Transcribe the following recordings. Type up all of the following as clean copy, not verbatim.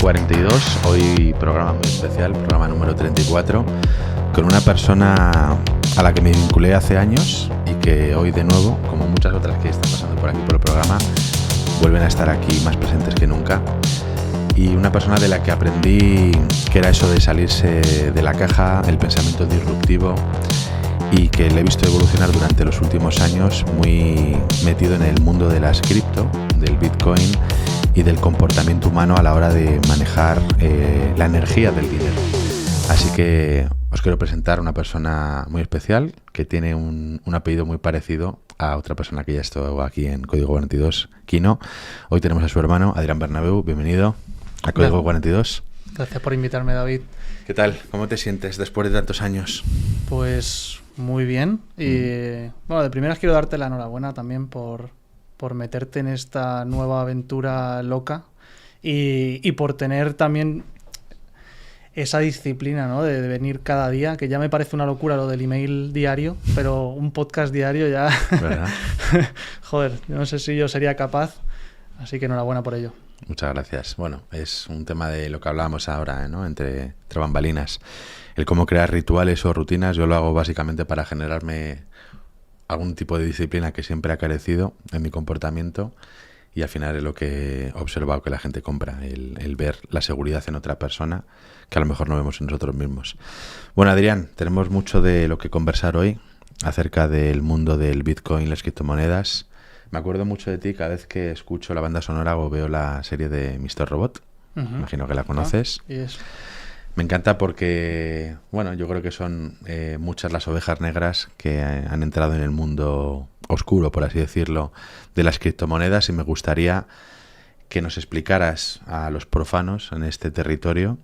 42, hoy programa muy especial, programa número 34, con una persona a la que me vinculé hace años y que hoy de nuevo, como muchas otras que están pasando por aquí por el programa, vuelven a estar aquí más presentes que nunca. Y una persona de la que aprendí que era eso de salirse de la caja, el pensamiento disruptivo, y que le he visto evolucionar durante los últimos años muy metido en el mundo de las cripto, del Bitcoin y del comportamiento humano a la hora de manejar la energía del dinero. Así que os quiero presentar a una persona muy especial que tiene un apellido muy parecido a otra persona que ya estuvo aquí en Código 42, Kino. Hoy tenemos a su hermano, Adrián Bernabeu. Bienvenido a Código 42. Gracias por invitarme, David. ¿Qué tal? ¿Cómo te sientes después de tantos años? Pues muy bien. Y bueno, de primeras quiero darte la enhorabuena también por meterte en esta nueva aventura loca y por tener también esa disciplina, ¿no? De venir cada día, que ya me parece una locura lo del email diario, pero un podcast diario ya... ¿Verdad? Joder, yo no sé si yo sería capaz, así que enhorabuena por ello. Muchas gracias. Bueno, es un tema de lo que hablábamos ahora, ¿no? Entre bambalinas. El cómo crear rituales o rutinas, yo lo hago básicamente para generarme algún tipo de disciplina que siempre ha carecido en mi comportamiento, y al final es lo que he observado que la gente compra, el ver la seguridad en otra persona que a lo mejor no vemos en nosotros mismos. Bueno, Adrián, tenemos mucho de lo que conversar hoy acerca del mundo del Bitcoin, las criptomonedas. Me acuerdo mucho de ti cada vez que escucho la banda sonora o veo la serie de Mr. Robot. Imagino que la conoces. Yes. Me encanta porque, bueno, yo creo que son muchas las ovejas negras que han entrado en el mundo oscuro, por así decirlo, de las criptomonedas, y me gustaría que nos explicaras a los profanos en este territorio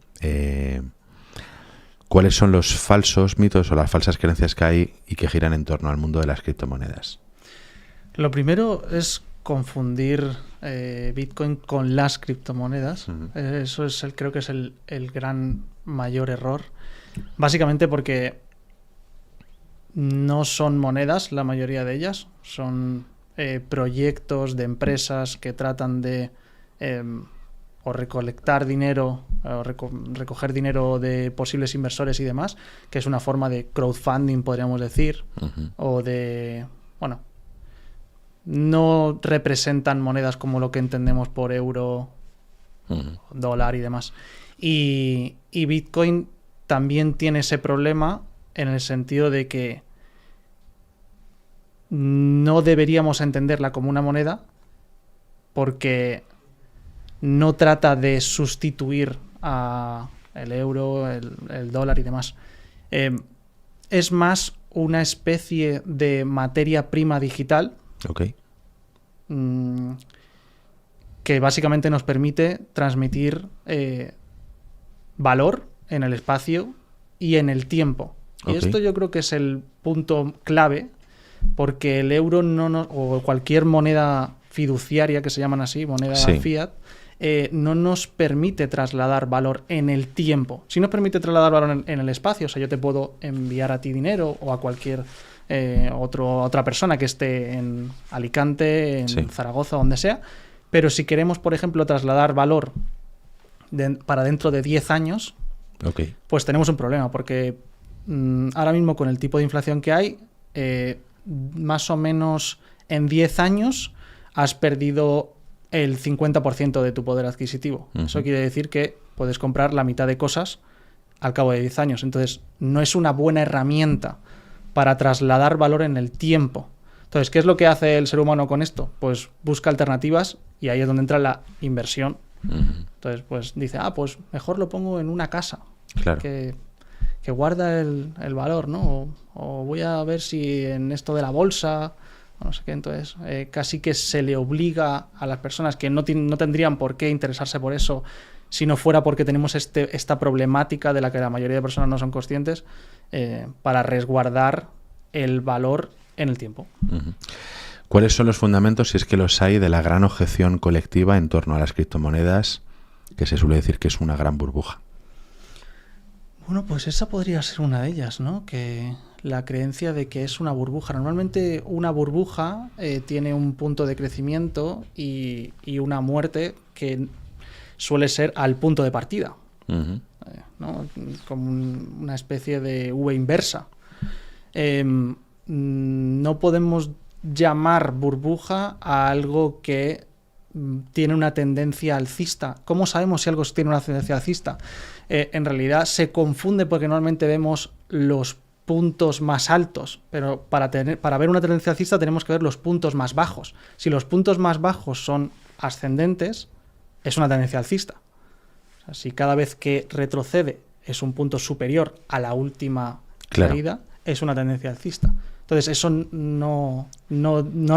cuáles son los falsos mitos o las falsas creencias que hay y que giran en torno al mundo de las criptomonedas. Lo primero es confundir Bitcoin con las criptomonedas. Eso es creo que es el gran mayor error. Básicamente porque no son monedas la mayoría de ellas. Son proyectos de empresas que tratan de o recolectar dinero o recoger dinero de posibles inversores y demás, que es una forma de crowdfunding, podríamos decir, o de... bueno, no representan monedas como lo que entendemos por euro, dólar y demás. Y Bitcoin también tiene ese problema en el sentido de que no deberíamos entenderla como una moneda porque no trata de sustituir a el euro, el dólar y demás. Es más una especie de materia prima digital. Okay. Que básicamente nos permite transmitir valor en el espacio y en el tiempo. Y esto yo creo que es el punto clave, porque el euro o cualquier moneda fiduciaria, que se llaman así, moneda fiat, no nos permite trasladar valor en el tiempo. Sí nos permite trasladar valor en el espacio. O sea, yo te puedo enviar a ti dinero o a cualquier otra persona que esté en Alicante, en Zaragoza, donde sea. Pero si queremos, por ejemplo, trasladar valor para dentro de 10 años, pues tenemos un problema, porque ahora mismo con el tipo de inflación que hay, más o menos en 10 años has perdido el 50% de tu poder adquisitivo. Eso quiere decir que puedes comprar la mitad de cosas al cabo de 10 años. Entonces, no es una buena herramienta para trasladar valor en el tiempo. Entonces, ¿qué es lo que hace el ser humano con esto? Pues busca alternativas, y ahí es donde entra la inversión. Entonces, pues dice, pues mejor lo pongo en una casa, claro, que guarda el valor, ¿no? O voy a ver si en esto de la bolsa, no sé qué. Entonces, casi que se le obliga a las personas que no tendrían por qué interesarse por eso, si no fuera porque tenemos esta problemática de la que la mayoría de personas no son conscientes, para resguardar el valor en el tiempo. ¿Cuáles son los fundamentos, si es que los hay, de la gran objeción colectiva en torno a las criptomonedas, que se suele decir que es una gran burbuja? Bueno, pues esa podría ser una de ellas, ¿no? Que la creencia de que es una burbuja. Normalmente una burbuja tiene un punto de crecimiento y una muerte que suele ser al punto de partida, ¿no? Como una especie de V inversa. No podemos llamar burbuja a algo que tiene una tendencia alcista. ¿Cómo sabemos si algo tiene una tendencia alcista? En realidad se confunde porque normalmente vemos los puntos más altos, pero para ver una tendencia alcista tenemos que ver los puntos más bajos. Si los puntos más bajos son ascendentes, es una tendencia alcista. O sea, si cada vez que retrocede es un punto superior a la última caída, es una tendencia alcista. Entonces eso no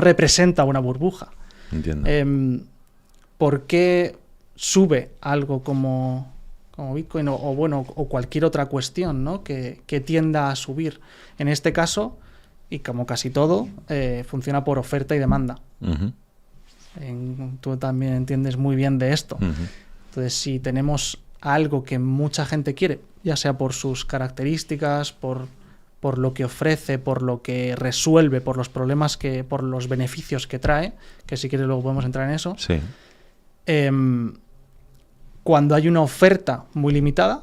representa una burbuja. Entiendo. ¿Por qué sube algo como Bitcoin o cualquier otra cuestión, ¿no? que tienda a subir? En este caso, y como casi todo, funciona por oferta y demanda. Tú también entiendes muy bien de esto. Entonces, si tenemos algo que mucha gente quiere, ya sea por sus características, por lo que ofrece, por lo que resuelve, por los problemas por los beneficios que trae, que si quieres luego podemos entrar en eso. Sí. Cuando hay una oferta muy limitada,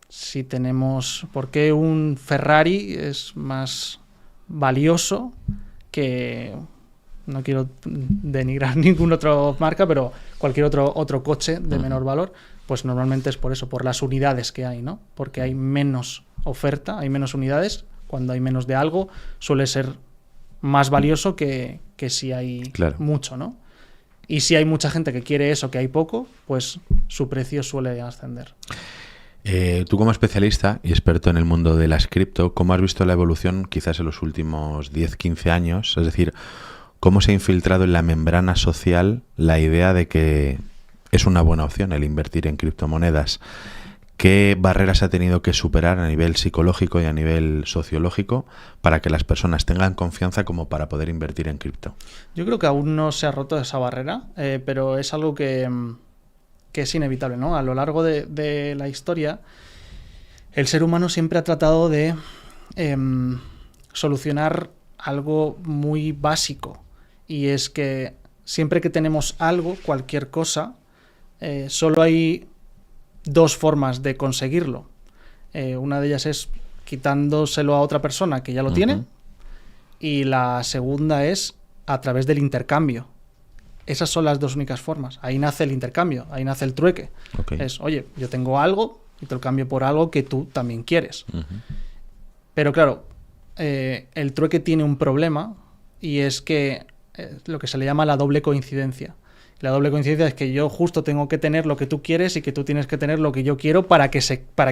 si tenemos... ¿Por qué un Ferrari es más valioso que... No quiero denigrar ninguna otra marca, pero cualquier otro coche de menor valor? Pues normalmente es por eso, por las unidades que hay, ¿no? Porque hay menos oferta, hay menos unidades. Cuando hay menos de algo, suele ser más valioso que si hay mucho, ¿no? Y si hay mucha gente que quiere eso, que hay poco, pues su precio suele ascender. Tú como especialista y experto en el mundo de las cripto, ¿cómo has visto la evolución quizás en los últimos 10-15 años? Es decir, ¿cómo se ha infiltrado en la membrana social la idea de que es una buena opción el invertir en criptomonedas? ¿Qué barreras ha tenido que superar a nivel psicológico y a nivel sociológico para que las personas tengan confianza como para poder invertir en cripto? Yo creo que aún no se ha roto esa barrera, pero es algo que es inevitable, ¿no? A lo largo de la historia, el ser humano siempre ha tratado de solucionar algo muy básico, y es que siempre que tenemos algo, cualquier cosa, solo hay dos formas de conseguirlo. Una de ellas es quitándoselo a otra persona que ya lo tiene, y la segunda es a través del intercambio. Esas son las dos únicas formas. Ahí nace el intercambio, ahí nace el trueque. Es, oye, yo tengo algo y te lo cambio por algo que tú también quieres. Pero claro, el trueque tiene un problema, y es que lo que se le llama la doble coincidencia. La doble coincidencia es que yo justo tengo que tener lo que tú quieres y que tú tienes que tener lo que yo quiero para que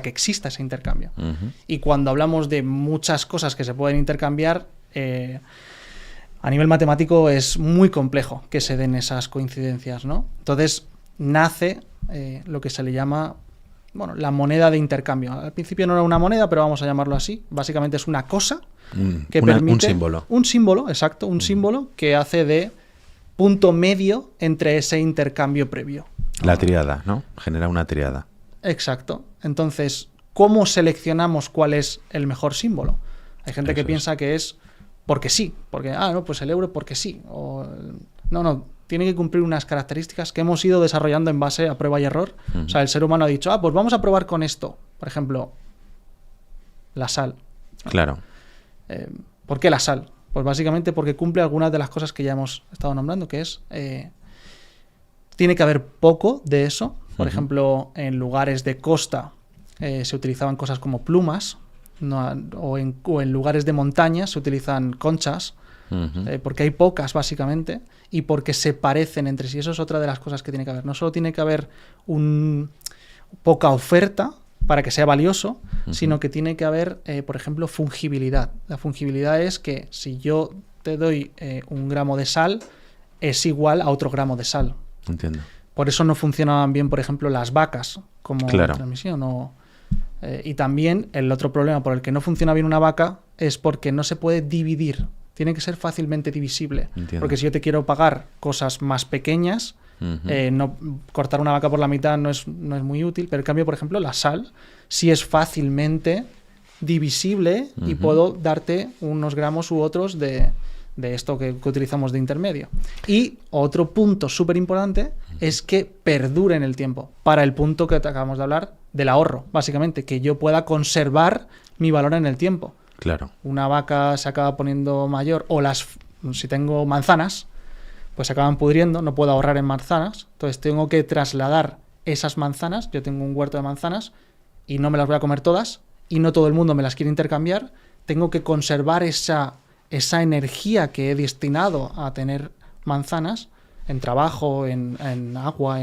exista ese intercambio. Y cuando hablamos de muchas cosas que se pueden intercambiar, a nivel matemático es muy complejo que se den esas coincidencias, ¿no? Entonces nace lo que se le llama, la moneda de intercambio. Al principio no era una moneda, pero vamos a llamarlo así. Básicamente es una cosa que permite... Un símbolo. Un símbolo, exacto. Un símbolo que hace de punto medio entre ese intercambio previo. La tríada, ¿no? Genera una tríada. Exacto. Entonces, ¿cómo seleccionamos cuál es el mejor símbolo? Hay gente que piensa que es porque sí, porque, pues el euro porque sí. No, tiene que cumplir unas características que hemos ido desarrollando en base a prueba y error. O sea, el ser humano ha dicho, pues vamos a probar con esto. Por ejemplo, la sal. Claro. ¿Por qué la sal? Pues básicamente porque cumple algunas de las cosas que ya hemos estado nombrando, que es... tiene que haber poco de eso. Por ejemplo, en lugares de costa se utilizaban cosas como plumas, o en lugares de montaña se utilizan conchas, porque hay pocas, básicamente, y porque se parecen entre sí. Eso es otra de las cosas que tiene que haber. No solo tiene que haber poca oferta para que sea valioso, sino que tiene que haber, por ejemplo, fungibilidad. La fungibilidad es que si yo te doy 1 gramo de sal, es igual a otro gramo de sal. Entiendo. Por eso no funcionaban bien, por ejemplo, las vacas como transmisión. Y también el otro problema por el que no funciona bien una vaca es porque no se puede dividir. Tiene que ser fácilmente divisible. Entiendo. Porque si yo te quiero pagar cosas más pequeñas, no, cortar una vaca por la mitad no es muy útil, pero en cambio, por ejemplo, la sal sí es fácilmente divisible y puedo darte unos gramos u otros de de esto que utilizamos de intermedio. Y otro punto súper importante es que perdure en el tiempo, para el punto que acabamos de hablar del ahorro, básicamente, que yo pueda conservar mi valor en el tiempo. Claro. Una vaca se acaba poniendo mayor, o si tengo manzanas, pues se acaban pudriendo, no puedo ahorrar en manzanas, entonces tengo que trasladar esas manzanas, yo tengo un huerto de manzanas y no me las voy a comer todas, y no todo el mundo me las quiere intercambiar, tengo que conservar esa energía que he destinado a tener manzanas, en trabajo, en agua,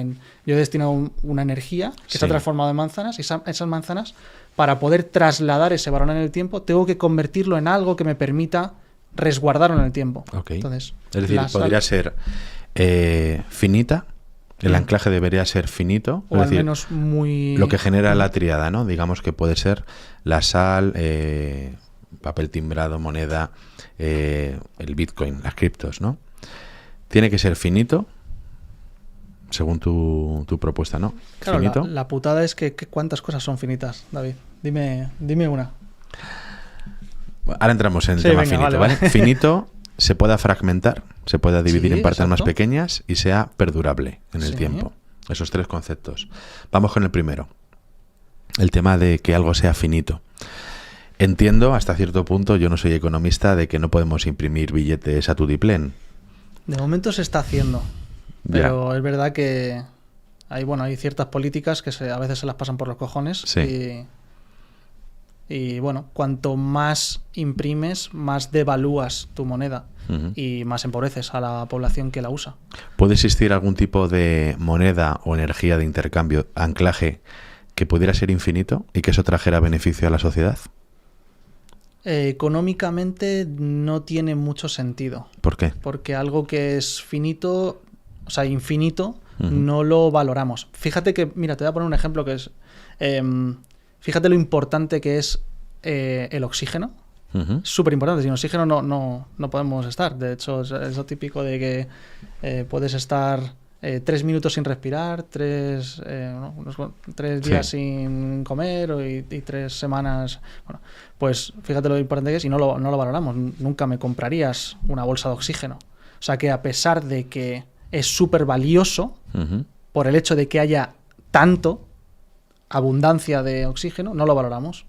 yo he destinado una energía que se ha transformado en manzanas, y esas manzanas, para poder trasladar ese valor en el tiempo, tengo que convertirlo en algo que me permita resguardarlo en el tiempo. Okay. Entonces, es decir, podría ser finita, el anclaje debería ser finito, o es al decir, menos muy... lo que genera la tríada, ¿no? Digamos que puede ser la sal, papel timbrado, moneda, el Bitcoin, las criptos, ¿no? Tiene que ser finito, según tu propuesta, ¿no? Claro, finito. La putada es que ¿cuántas cosas son finitas, David? Dime una. Ahora entramos en el tema finito, ¿vale? Finito se pueda fragmentar, se pueda dividir en partes más pequeñas y sea perdurable en el tiempo. Esos 3 conceptos. Vamos con el primero. El tema de que algo sea finito. Entiendo hasta cierto punto, yo no soy economista, de que no podemos imprimir billetes a tudiplén. De momento se está haciendo, pero es verdad que hay ciertas políticas que a veces se las pasan por los cojones. Sí. Y bueno, cuanto más imprimes, más devalúas tu moneda y más empobreces a la población que la usa. ¿Puede existir algún tipo de moneda o energía de intercambio, anclaje, que pudiera ser infinito y que eso trajera beneficio a la sociedad? Económicamente no tiene mucho sentido. ¿Por qué? Porque algo que es finito, o sea, infinito, no lo valoramos. Fíjate que, mira, te voy a poner un ejemplo que es... fíjate lo importante que es el oxígeno. Súper importante. Sin oxígeno no podemos estar. De hecho, es lo típico de que puedes estar 3 minutos sin respirar, 3 días sin comer y 3 semanas. Bueno, pues fíjate lo importante que es y no lo valoramos. Nunca me comprarías una bolsa de oxígeno. O sea que a pesar de que es súper valioso por el hecho de que haya abundancia de oxígeno, no lo valoramos.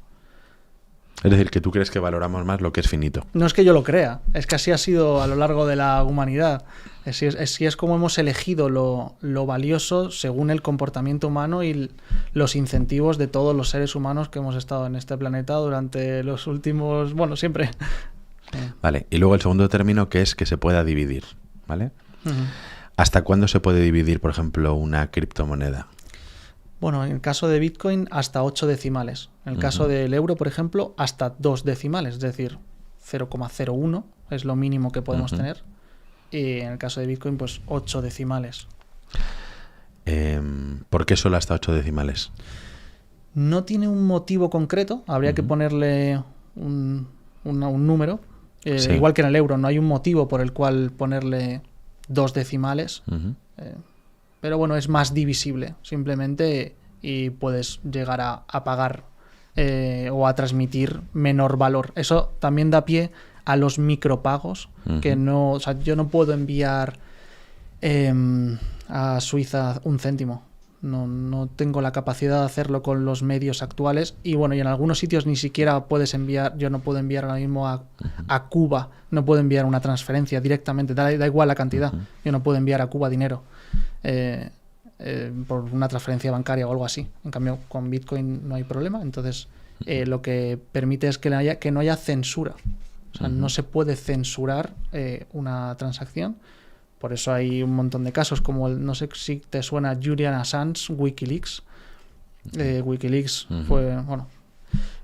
Es decir, que tú crees que valoramos más lo que es finito. No es que yo lo crea, es que así ha sido a lo largo de la humanidad. Así es como hemos elegido lo valioso según el comportamiento humano y los incentivos de todos los seres humanos que hemos estado en este planeta durante los últimos... Bueno, siempre. Sí. Vale, y luego el segundo término, que es que se pueda dividir, ¿vale? ¿Hasta cuándo se puede dividir, por ejemplo, una criptomoneda? Bueno, en el caso de Bitcoin, hasta 8 decimales. En el caso del euro, por ejemplo, hasta 2 decimales, es decir, 0,01 es lo mínimo que podemos tener. Y en el caso de Bitcoin, pues 8 decimales. ¿Por qué solo hasta 8 decimales? No tiene un motivo concreto, habría que ponerle un número. Igual que en el euro, no hay un motivo por el cual ponerle 2 decimales. Pero bueno, es más divisible simplemente y puedes llegar a pagar o a transmitir menor valor. Eso también da pie a los micropagos, que no, o sea, yo no puedo enviar a Suiza 1 céntimo. No tengo la capacidad de hacerlo con los medios actuales y bueno, y en algunos sitios ni siquiera puedes enviar, yo no puedo enviar ahora mismo a Cuba, no puedo enviar una transferencia directamente, da igual la cantidad, yo no puedo enviar a Cuba dinero por una transferencia bancaria o algo así. En cambio, con Bitcoin no hay problema, entonces lo que permite es que no haya censura, o sea, no se puede censurar una transacción. Por eso hay un montón de casos, como no sé si te suena Julian Assange, Wikileaks. Wikileaks fue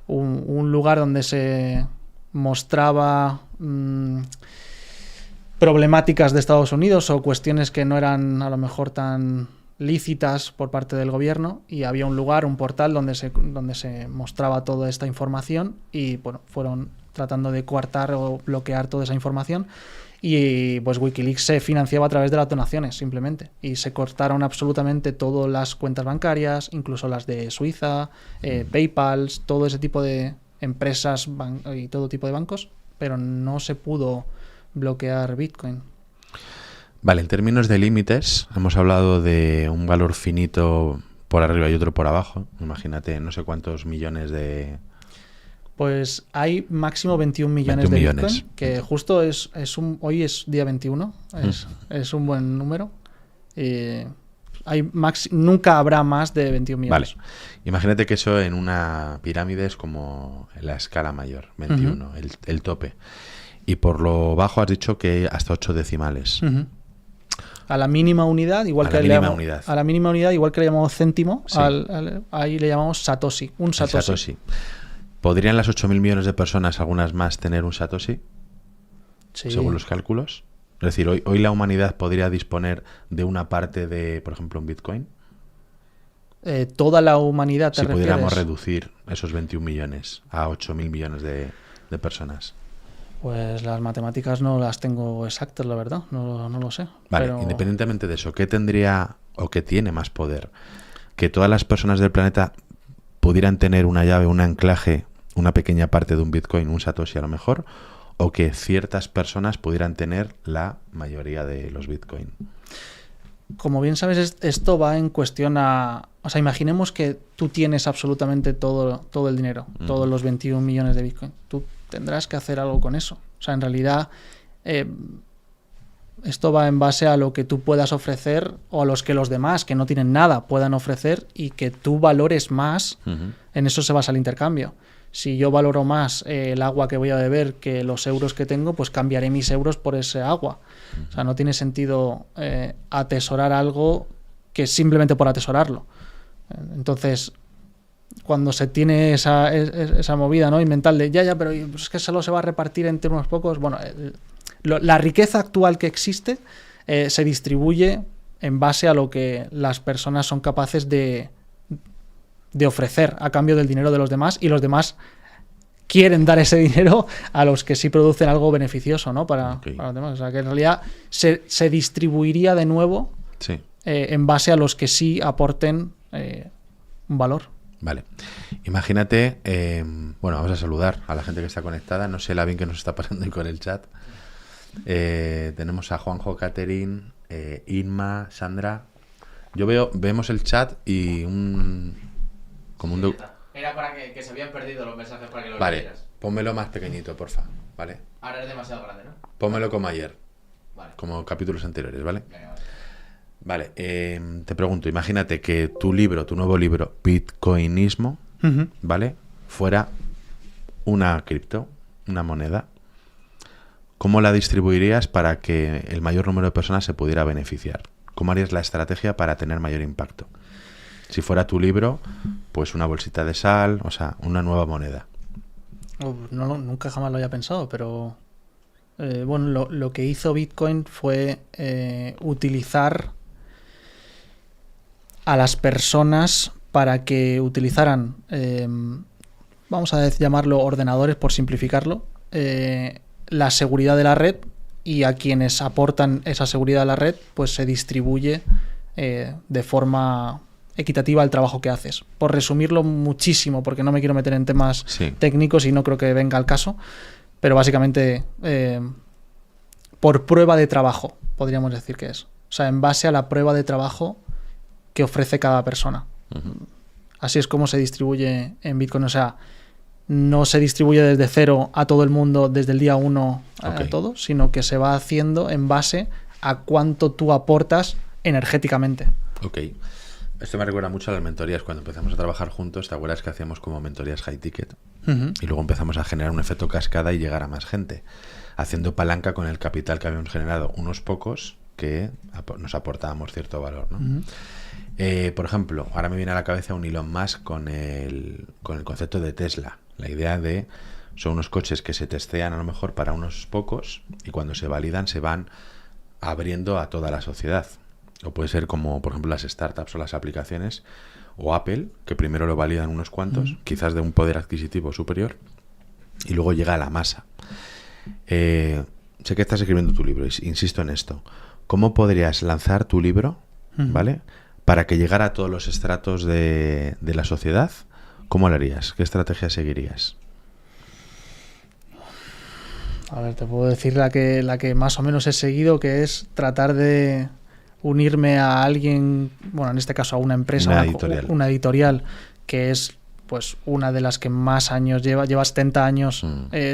un lugar donde se mostraba problemáticas de Estados Unidos o cuestiones que no eran a lo mejor tan lícitas por parte del gobierno, y había un portal donde se mostraba toda esta información y bueno, fueron tratando de coartar o bloquear toda esa información. Y pues Wikileaks se financiaba a través de las donaciones simplemente, y se cortaron absolutamente todas las cuentas bancarias, incluso las de Suiza, PayPal, todo ese tipo de empresas y todo tipo de bancos, pero no se pudo bloquear Bitcoin. Vale, en términos de límites, hemos hablado de un valor finito por arriba y otro por abajo. Imagínate, no sé cuántos millones de... Pues hay máximo 21 millones 21 de millones. Bitcoin, que justo hoy es día 21, es un buen número. Nunca habrá más de 21 millones. Vale, imagínate que eso en una pirámide es como la escala mayor, 21, el tope. Y por lo bajo has dicho que hasta 8 decimales. A la mínima unidad, igual A que la le mínima llamamos, unidad. a la mínima unidad, igual que le llamamos céntimo, Sí. ahí le llamamos Satoshi, un El Satoshi. Satoshi. ¿Podrían las 8.000 millones de personas, algunas más, tener un Satoshi? Sí. Según los cálculos. Es decir, hoy la humanidad podría disponer de una parte de, por ejemplo, un Bitcoin. Toda la humanidad, ¿te Si refieres? pudiéramos reducir esos 21 millones a 8.000 millones de personas. Pues las matemáticas no las tengo exactas, la verdad, no lo sé. Vale, pero... independientemente de eso, ¿qué tendría o qué tiene más poder? ¿Que todas las personas del planeta pudieran tener una llave, un anclaje, una pequeña parte de un Bitcoin, un Satoshi a lo mejor? ¿O que ciertas personas pudieran tener la mayoría de los Bitcoin? Como bien sabes, esto va en cuestión a... O sea, imaginemos que tú tienes absolutamente todo el dinero, todos los 21 millones de Bitcoin. Tú tendrás que hacer algo con eso. O sea, en realidad, esto va en base a lo que tú puedas ofrecer o a los que los demás, que no tienen nada, puedan ofrecer y que tú valores más. En eso se basa el intercambio. Si yo valoro más el agua que voy a beber que los euros que tengo, pues cambiaré mis euros por ese agua. O sea, no tiene sentido atesorar algo que simplemente por atesorarlo. Entonces, cuando se tiene esa movida, ¿no? Y mental de ya, pero es que solo se va a repartir entre unos pocos. Bueno, la riqueza actual que existe se distribuye en base a lo que las personas son capaces de ofrecer a cambio del dinero de los demás, y los demás quieren dar ese dinero a los que sí producen algo beneficioso, ¿no? Para los demás. O sea, que en realidad se distribuiría de nuevo en base a los que sí aporten un valor. Vale. Imagínate, bueno, vamos a saludar a la gente que está conectada. No sé la bien que nos está pasando hoy con el chat. Tenemos a Juanjo, Catherine, Inma, Sandra. Vemos el chat y Era para que se habían perdido los mensajes para que lo Vale, leyeras. pónmelo más pequeñito, porfa. Vale. Ahora es demasiado grande, ¿no? Pónmelo como ayer, Vale. como capítulos anteriores, ¿vale? Venga, vale. Vale, te pregunto, imagínate que tu nuevo libro, Bitcoinismo, ¿vale? Fuera una cripto, una moneda. ¿Cómo la distribuirías para que el mayor número de personas se pudiera beneficiar? ¿Cómo harías la estrategia para tener mayor impacto? Si fuera tu libro, pues una bolsita de sal, o sea, una nueva moneda. Nunca jamás lo había pensado, pero bueno, lo que hizo Bitcoin fue utilizar a las personas para que utilizaran, vamos a llamarlo ordenadores por simplificarlo, la seguridad de la red, y a quienes aportan esa seguridad a la red, pues se distribuye de forma equitativa el trabajo que haces. Por resumirlo muchísimo, porque no me quiero meter en temas técnicos y no creo que venga al caso, pero básicamente por prueba de trabajo, podríamos decir que es. O sea, en base a la prueba de trabajo que ofrece cada persona. Así es como se distribuye en Bitcoin. O sea, no se distribuye desde cero a todo el mundo desde el día 1 a todo, sino que se va haciendo en base a cuánto tú aportas energéticamente. Ok. Esto me recuerda mucho a las mentorías. Cuando empezamos a trabajar juntos, ¿te acuerdas que hacíamos como mentorías high ticket? Y luego empezamos a generar un efecto cascada y llegar a más gente, haciendo palanca con el capital que habíamos generado unos pocos que nos aportábamos cierto valor, ¿no? Por ejemplo, ahora me viene a la cabeza un Elon Musk con el concepto de Tesla. La idea de son unos coches que se testean a lo mejor para unos pocos y cuando se validan se van abriendo a toda la sociedad. O puede ser como, por ejemplo, las startups o las aplicaciones, o Apple, que primero lo validan unos cuantos, quizás de un poder adquisitivo superior, y luego llega a la masa. Sé que estás escribiendo tu libro, insisto en esto. ¿Cómo podrías lanzar tu libro, ¿vale?, para que llegara a todos los estratos de la sociedad? ¿Cómo lo harías? ¿Qué estrategia seguirías? A ver, te puedo decir la que más o menos he seguido, que es tratar de unirme a alguien, bueno, en este caso a una empresa, una editorial, que es pues una de las que más años lleva 70 años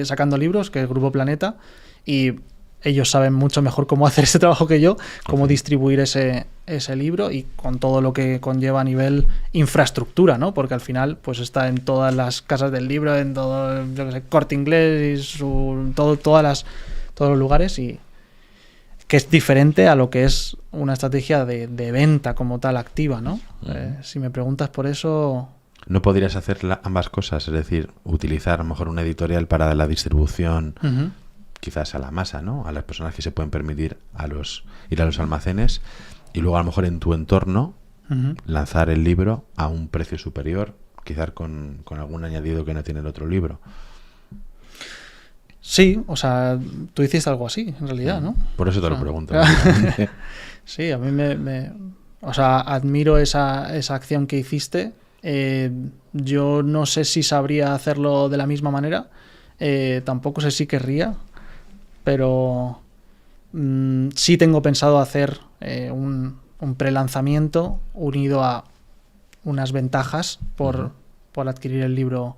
sacando libros, que es Grupo Planeta, y ellos saben mucho mejor cómo hacer ese trabajo que yo, cómo distribuir ese libro y con todo lo que conlleva a nivel infraestructura, ¿no? Porque al final pues está en todas las casas del libro, en todo, yo que sé, Corte Inglés, y todos los lugares, y que es diferente a lo que es una estrategia de venta como tal activa, ¿no? Si me preguntas por eso... ¿No podrías hacer ambas cosas? Es decir, utilizar a lo mejor una editorial para la distribución, quizás a la masa, ¿no? A las personas que se pueden permitir ir a los almacenes, y luego a lo mejor en tu entorno lanzar el libro a un precio superior, quizás con algún añadido que no tiene el otro libro. Sí, o sea, tú hiciste algo así, en realidad, ¿no? Por eso te lo pregunto. Sí, a mí o sea, admiro esa acción que hiciste. Yo no sé si sabría hacerlo de la misma manera. Tampoco sé si querría, pero sí tengo pensado hacer un prelanzamiento unido a unas ventajas por adquirir el libro.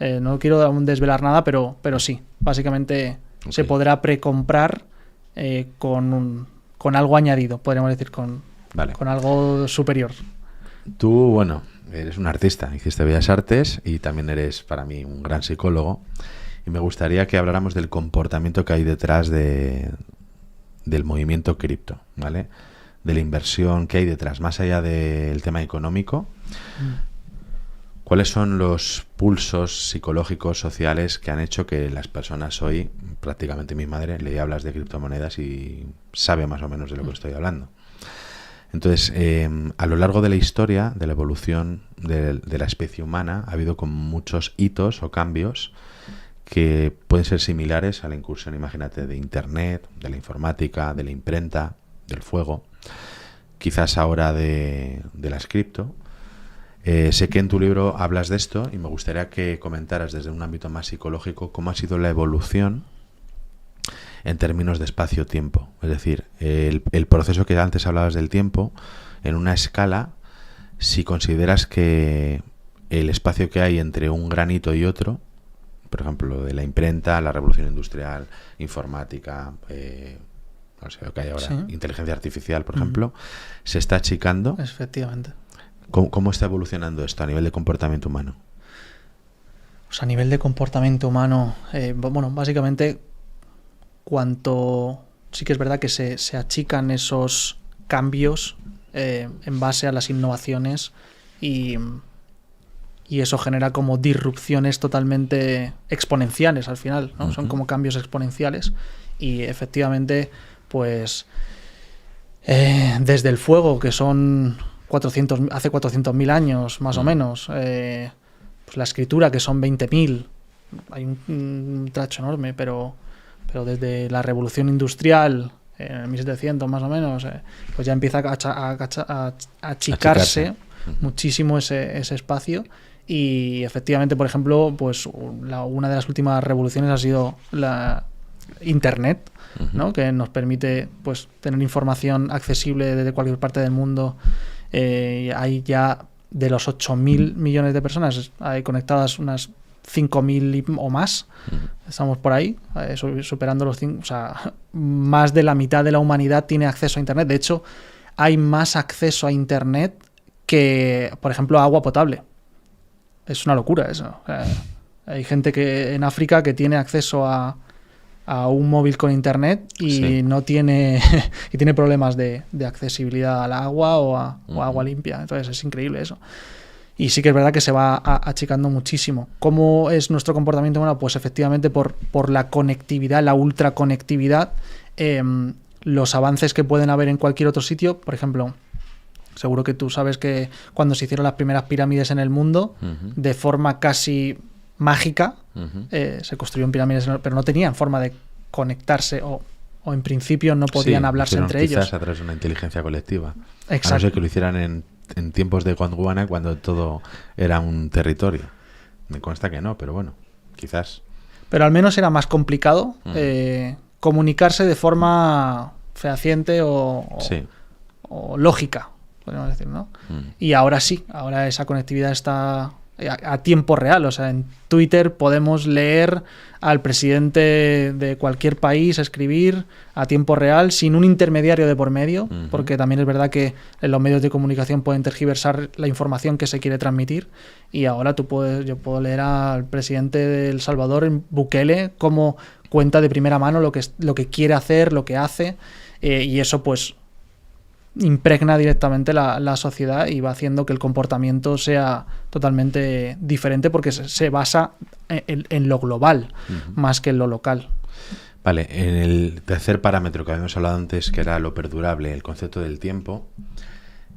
No quiero aún desvelar nada, pero sí. Básicamente se podrá precomprar con algo añadido, podríamos decir, con algo superior. Tú, bueno, eres un artista, hiciste Bellas Artes y también eres para mí un gran psicólogo, y me gustaría que habláramos del comportamiento que hay detrás del movimiento cripto, ¿vale? De la inversión que hay detrás, más allá del tema económico. ¿Cuáles son los pulsos psicológicos, sociales que han hecho que las personas hoy, prácticamente mi madre, le hablas de criptomonedas y sabe más o menos de lo que estoy hablando? Entonces, a lo largo de la historia, de la evolución de la especie humana, ha habido como muchos hitos o cambios que pueden ser similares a la incursión, imagínate, de Internet, de la informática, de la imprenta, del fuego, quizás ahora de las cripto. Sé que en tu libro hablas de esto y me gustaría que comentaras desde un ámbito más psicológico cómo ha sido la evolución en términos de espacio-tiempo. Es decir, el proceso que antes hablabas del tiempo, en una escala, si consideras que el espacio que hay entre un granito y otro, por ejemplo, de la imprenta, la revolución industrial, informática, no sé lo que hay ahora, inteligencia artificial, por ejemplo, se está achicando. Efectivamente. ¿Cómo está evolucionando esto a nivel de comportamiento humano? Pues a nivel de comportamiento humano, bueno, básicamente, sí que es verdad que se achican esos cambios en base a las innovaciones y eso genera como disrupciones totalmente exponenciales al final, ¿no? Son como cambios exponenciales y efectivamente, pues desde el fuego, que son hace 400.000 años más o menos, pues la escritura, que son 20.000, hay un tracho enorme, pero desde la revolución industrial en el 1700 más o menos, pues ya empieza a achicarse muchísimo ese espacio. Y efectivamente, por ejemplo, pues una de las últimas revoluciones ha sido la Internet, ¿no? Que nos permite pues tener información accesible desde cualquier parte del mundo. Hay ya de los 8.000 millones de personas hay conectadas unas 5.000 o más. Estamos por ahí, superando los 5. O sea, más de la mitad de la humanidad tiene acceso a Internet. De hecho, hay más acceso a Internet que, por ejemplo, a agua potable. Es una locura eso. Hay gente en África que tiene acceso a un móvil con Internet y no tiene y tiene problemas de accesibilidad al agua o a agua limpia. Entonces es increíble eso. Y sí que es verdad que se va achicando muchísimo. ¿Cómo es nuestro comportamiento humano? Pues efectivamente por la conectividad, la ultraconectividad, los avances que pueden haber en cualquier otro sitio. Por ejemplo, seguro que tú sabes que cuando se hicieron las primeras pirámides en el mundo, de forma casi mágica, se construyeron pirámides, pero no tenían forma de conectarse o en principio no podían hablarse entre ellos. Quizás a través de una inteligencia colectiva. Exacto. A no ser que lo hicieran en tiempos de Gondwana, cuando todo era un territorio. Me consta que no, pero bueno, quizás. Pero al menos era más complicado comunicarse de forma fehaciente o lógica, podemos decir, ¿no? Y ahora sí, ahora esa conectividad está a tiempo real. O sea, en Twitter podemos leer al presidente de cualquier país escribir a tiempo real sin un intermediario de por medio, porque también es verdad que en los medios de comunicación pueden tergiversar la información que se quiere transmitir, y ahora yo puedo leer al presidente de El Salvador, Bukele, cómo cuenta de primera mano lo que quiere hacer, lo que hace, y eso pues impregna directamente la sociedad y va haciendo que el comportamiento sea totalmente diferente, porque se basa en lo global más que en lo local. Vale, en el tercer parámetro que habíamos hablado antes, que era lo perdurable, el concepto del tiempo,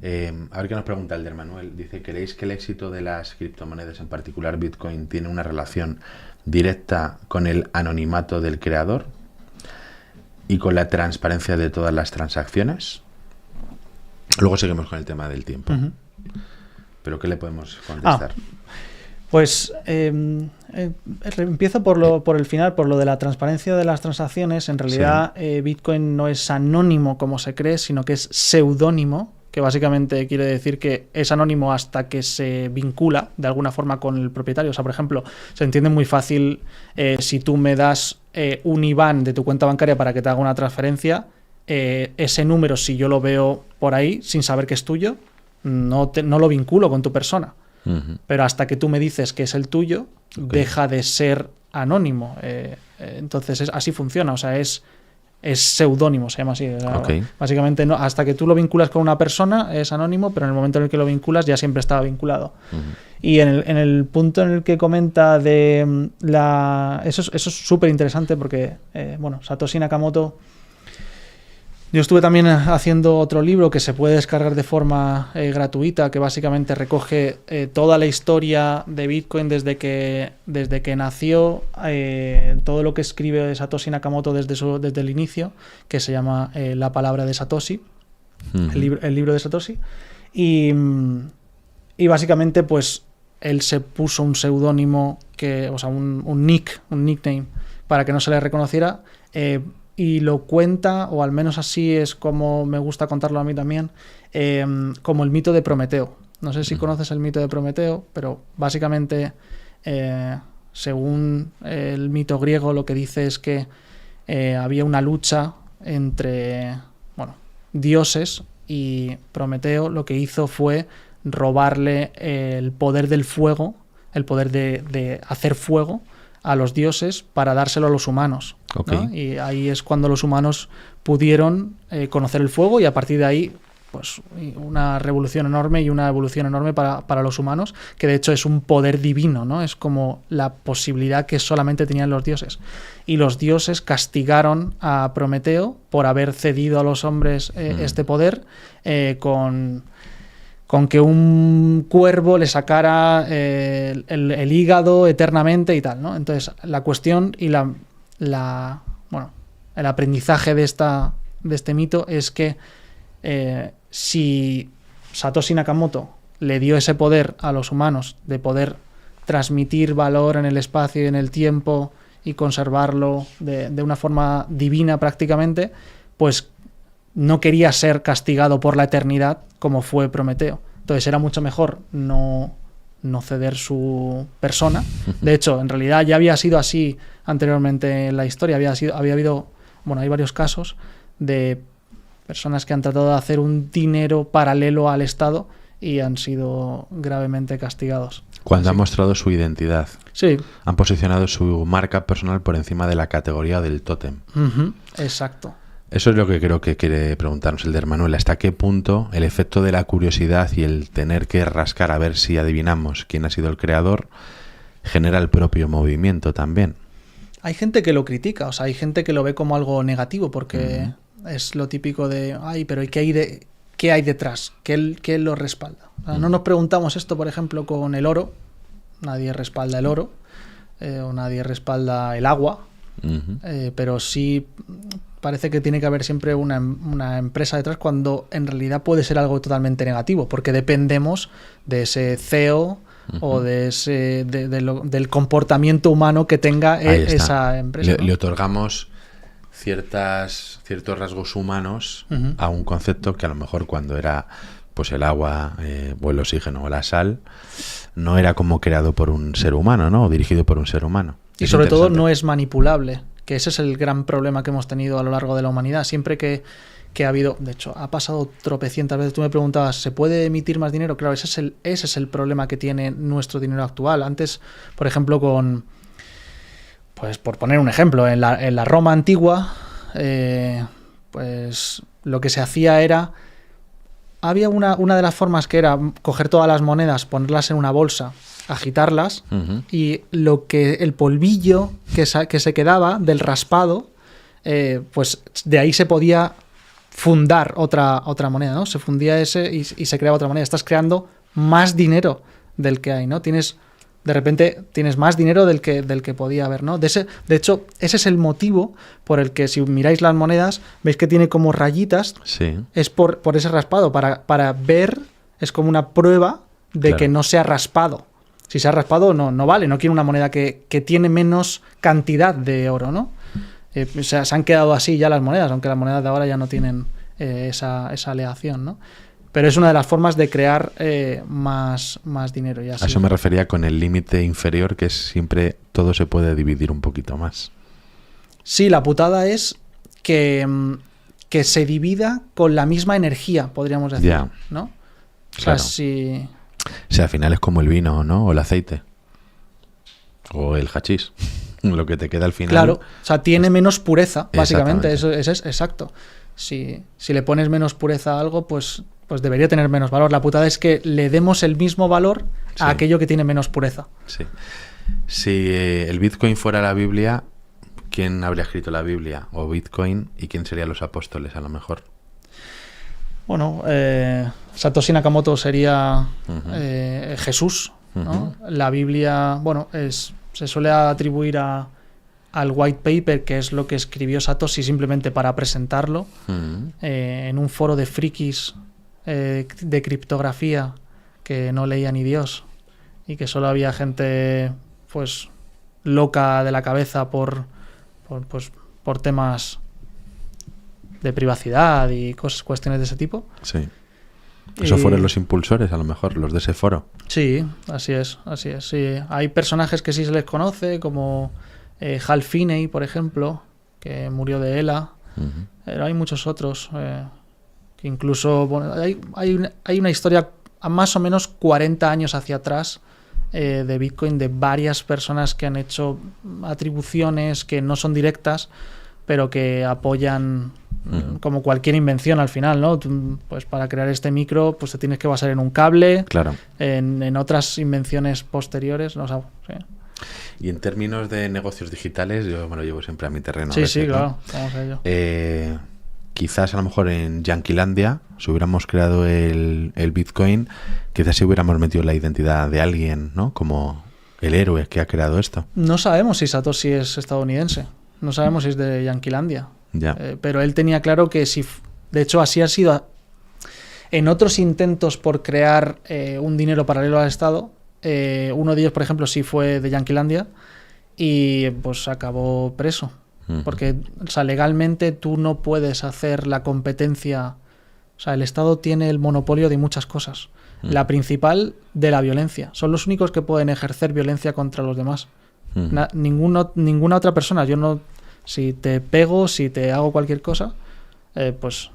a ver qué nos pregunta Elder Manuel. Dice: ¿creéis que el éxito de las criptomonedas, en particular Bitcoin, tiene una relación directa con el anonimato del creador y con la transparencia de todas las transacciones? Luego seguimos con el tema del tiempo. ¿Pero qué le podemos contestar? Pues empiezo por el final, por lo de la transparencia de las transacciones. En realidad, Bitcoin no es anónimo como se cree, sino que es seudónimo, que básicamente quiere decir que es anónimo hasta que se vincula de alguna forma con el propietario. O sea, por ejemplo, se entiende muy fácil si tú me das un IBAN de tu cuenta bancaria para que te haga una transferencia. Ese número, si yo lo veo por ahí sin saber que es tuyo, no lo vinculo con tu persona. Pero hasta que tú me dices que es el tuyo, deja de ser anónimo. Entonces así funciona. O sea, es seudónimo, se llama así. O sea, básicamente no, hasta que tú lo vinculas con una persona es anónimo, pero en el momento en el que lo vinculas ya siempre estaba vinculado. Y en el punto en el que comenta de eso es súper interesante, porque Satoshi Nakamoto... Yo estuve también haciendo otro libro que se puede descargar de forma gratuita, que básicamente recoge toda la historia de Bitcoin desde que nació, todo lo que escribe Satoshi Nakamoto desde el inicio, que se llama La palabra de Satoshi, el libro de Satoshi. Y básicamente pues él se puso un seudónimo, un nickname, para que no se le reconociera, y lo cuenta, o al menos así es como me gusta contarlo a mí también, como el mito de Prometeo. No sé si conoces el mito de Prometeo, pero básicamente, según el mito griego, lo que dice es que había una lucha entre dioses, y Prometeo lo que hizo fue robarle el poder del fuego, el poder de hacer fuego, a los dioses para dárselo a los humanos, ¿no? Y ahí es cuando los humanos pudieron conocer el fuego, y a partir de ahí pues una revolución enorme y una evolución enorme para los humanos, que de hecho es un poder divino, ¿no? Es como la posibilidad que solamente tenían los dioses. Y los dioses castigaron a Prometeo por haber cedido a los hombres este poder, con que un cuervo le sacara el hígado eternamente y tal, ¿no? Entonces, la cuestión y el aprendizaje de este mito es que si Satoshi Nakamoto le dio ese poder a los humanos de poder transmitir valor en el espacio y en el tiempo y conservarlo de una forma divina prácticamente, pues no quería ser castigado por la eternidad como fue Prometeo. Entonces era mucho mejor no ceder su persona. De hecho, en realidad ya había sido así anteriormente en la historia. Había habido, hay varios casos de personas que han tratado de hacer un dinero paralelo al Estado y han sido gravemente castigados. Cuando han mostrado su identidad. Sí. Han posicionado su marca personal por encima de la categoría del tótem. Exacto. Eso es lo que creo que quiere preguntarnos Elder Manuel. ¿Hasta qué punto el efecto de la curiosidad y el tener que rascar a ver si adivinamos quién ha sido el creador genera el propio movimiento también? Hay gente que lo critica, o sea, hay gente que lo ve como algo negativo, porque es lo típico de, pero ¿qué hay detrás? ¿Qué lo respalda? O sea, no nos preguntamos esto, por ejemplo, con el oro. Nadie respalda el oro, o nadie respalda el agua, pero sí parece que tiene que haber siempre una empresa detrás, cuando en realidad puede ser algo totalmente negativo, porque dependemos de ese CEO o de ese, del comportamiento humano que tenga esa empresa. Le otorgamos ciertos rasgos humanos a un concepto que a lo mejor cuando era pues el agua o el oxígeno o la sal no era como creado por un ser humano, ¿no? O dirigido por un ser humano. Y sobre todo no es manipulable, que ese es el gran problema que hemos tenido a lo largo de la humanidad. Siempre que ha habido, de hecho, ha pasado tropecientas veces. Tú me preguntabas, ¿se puede emitir más dinero? Claro, ese es el problema que tiene nuestro dinero actual. Antes, por ejemplo, pues por poner un ejemplo, en la Roma antigua, pues lo que se hacía era, había una de las formas que era coger todas las monedas, ponerlas en una bolsa, agitarlas, y el polvillo que se quedaba del raspado, pues de ahí se podía fundar otra moneda, ¿no? Se fundía ese y se creaba otra moneda. Estás creando más dinero del que hay, ¿no? De repente tienes más dinero del que podía haber, ¿no? De hecho, ese es el motivo por el que, si miráis las monedas, veis que tiene como rayitas. Sí. Es por ese raspado, para ver, es como una prueba de que no se ha raspado. Si se ha raspado, no vale. No quiero una moneda que tiene menos cantidad de oro, ¿no? O sea, se han quedado así ya las monedas, aunque las monedas de ahora ya no tienen esa aleación, ¿no? Pero es una de las formas de crear más dinero. Y así. A eso me refería con el límite inferior, que es siempre todo se puede dividir un poquito más. Sí, la putada es que se divida con la misma energía, podríamos decir, ¿no? O sea, claro. O sea, al final es como el vino, ¿no? O el aceite. O el hachís. Lo que te queda al final. Claro, o sea, tiene menos pureza, básicamente. Eso es exacto. Si le pones menos pureza a algo, pues debería tener menos valor. La putada es que le demos el mismo valor a aquello que tiene menos pureza. Sí. Si el Bitcoin fuera la Biblia, ¿quién habría escrito la Biblia? O Bitcoin, ¿y quién serían los apóstoles a lo mejor? Bueno, Satoshi Nakamoto sería Jesús, ¿no? La Biblia, bueno, se suele atribuir al white paper, que es lo que escribió Satoshi simplemente para presentarlo en un foro de frikis de criptografía que no leía ni Dios y que solo había gente pues loca de la cabeza por temas de privacidad y cuestiones de ese tipo. Sí. ¿Esos fueron los impulsores, a lo mejor, los de ese foro? Sí, así es. Sí. Hay personajes que sí se les conoce, como Hal Finney, por ejemplo, que murió de ELA. Pero hay muchos otros que incluso... Bueno, hay una historia a más o menos 40 años hacia atrás de Bitcoin, de varias personas que han hecho atribuciones que no son directas, pero que apoyan... como cualquier invención al final, ¿no? Pues para crear este micro, pues te tienes que basar en un cable, claro. En otras invenciones posteriores, no sé. Sí. Y en términos de negocios digitales, yo me lo llevo siempre a mi terreno. Sí, veces, claro, ¿no? vamos a ello. Quizás a lo mejor en Yanquilandia, si hubiéramos creado el Bitcoin, quizás si hubiéramos metido la identidad de alguien, ¿no? Como el héroe que ha creado esto. No sabemos si Satoshi es estadounidense, no sabemos si es de Yanquilandia. Ya. Pero él tenía claro que si, de hecho así ha sido en otros intentos por crear un dinero paralelo al Estado. Uno de ellos, por ejemplo, sí fue de Yanquilandia y pues acabó preso, porque, o sea, legalmente tú no puedes hacer la competencia. O sea, el Estado tiene el monopolio de muchas cosas, la principal de la violencia. Son los únicos que pueden ejercer violencia contra los demás. Ninguna otra persona. Yo no... Si te pego, si te hago cualquier cosa, pues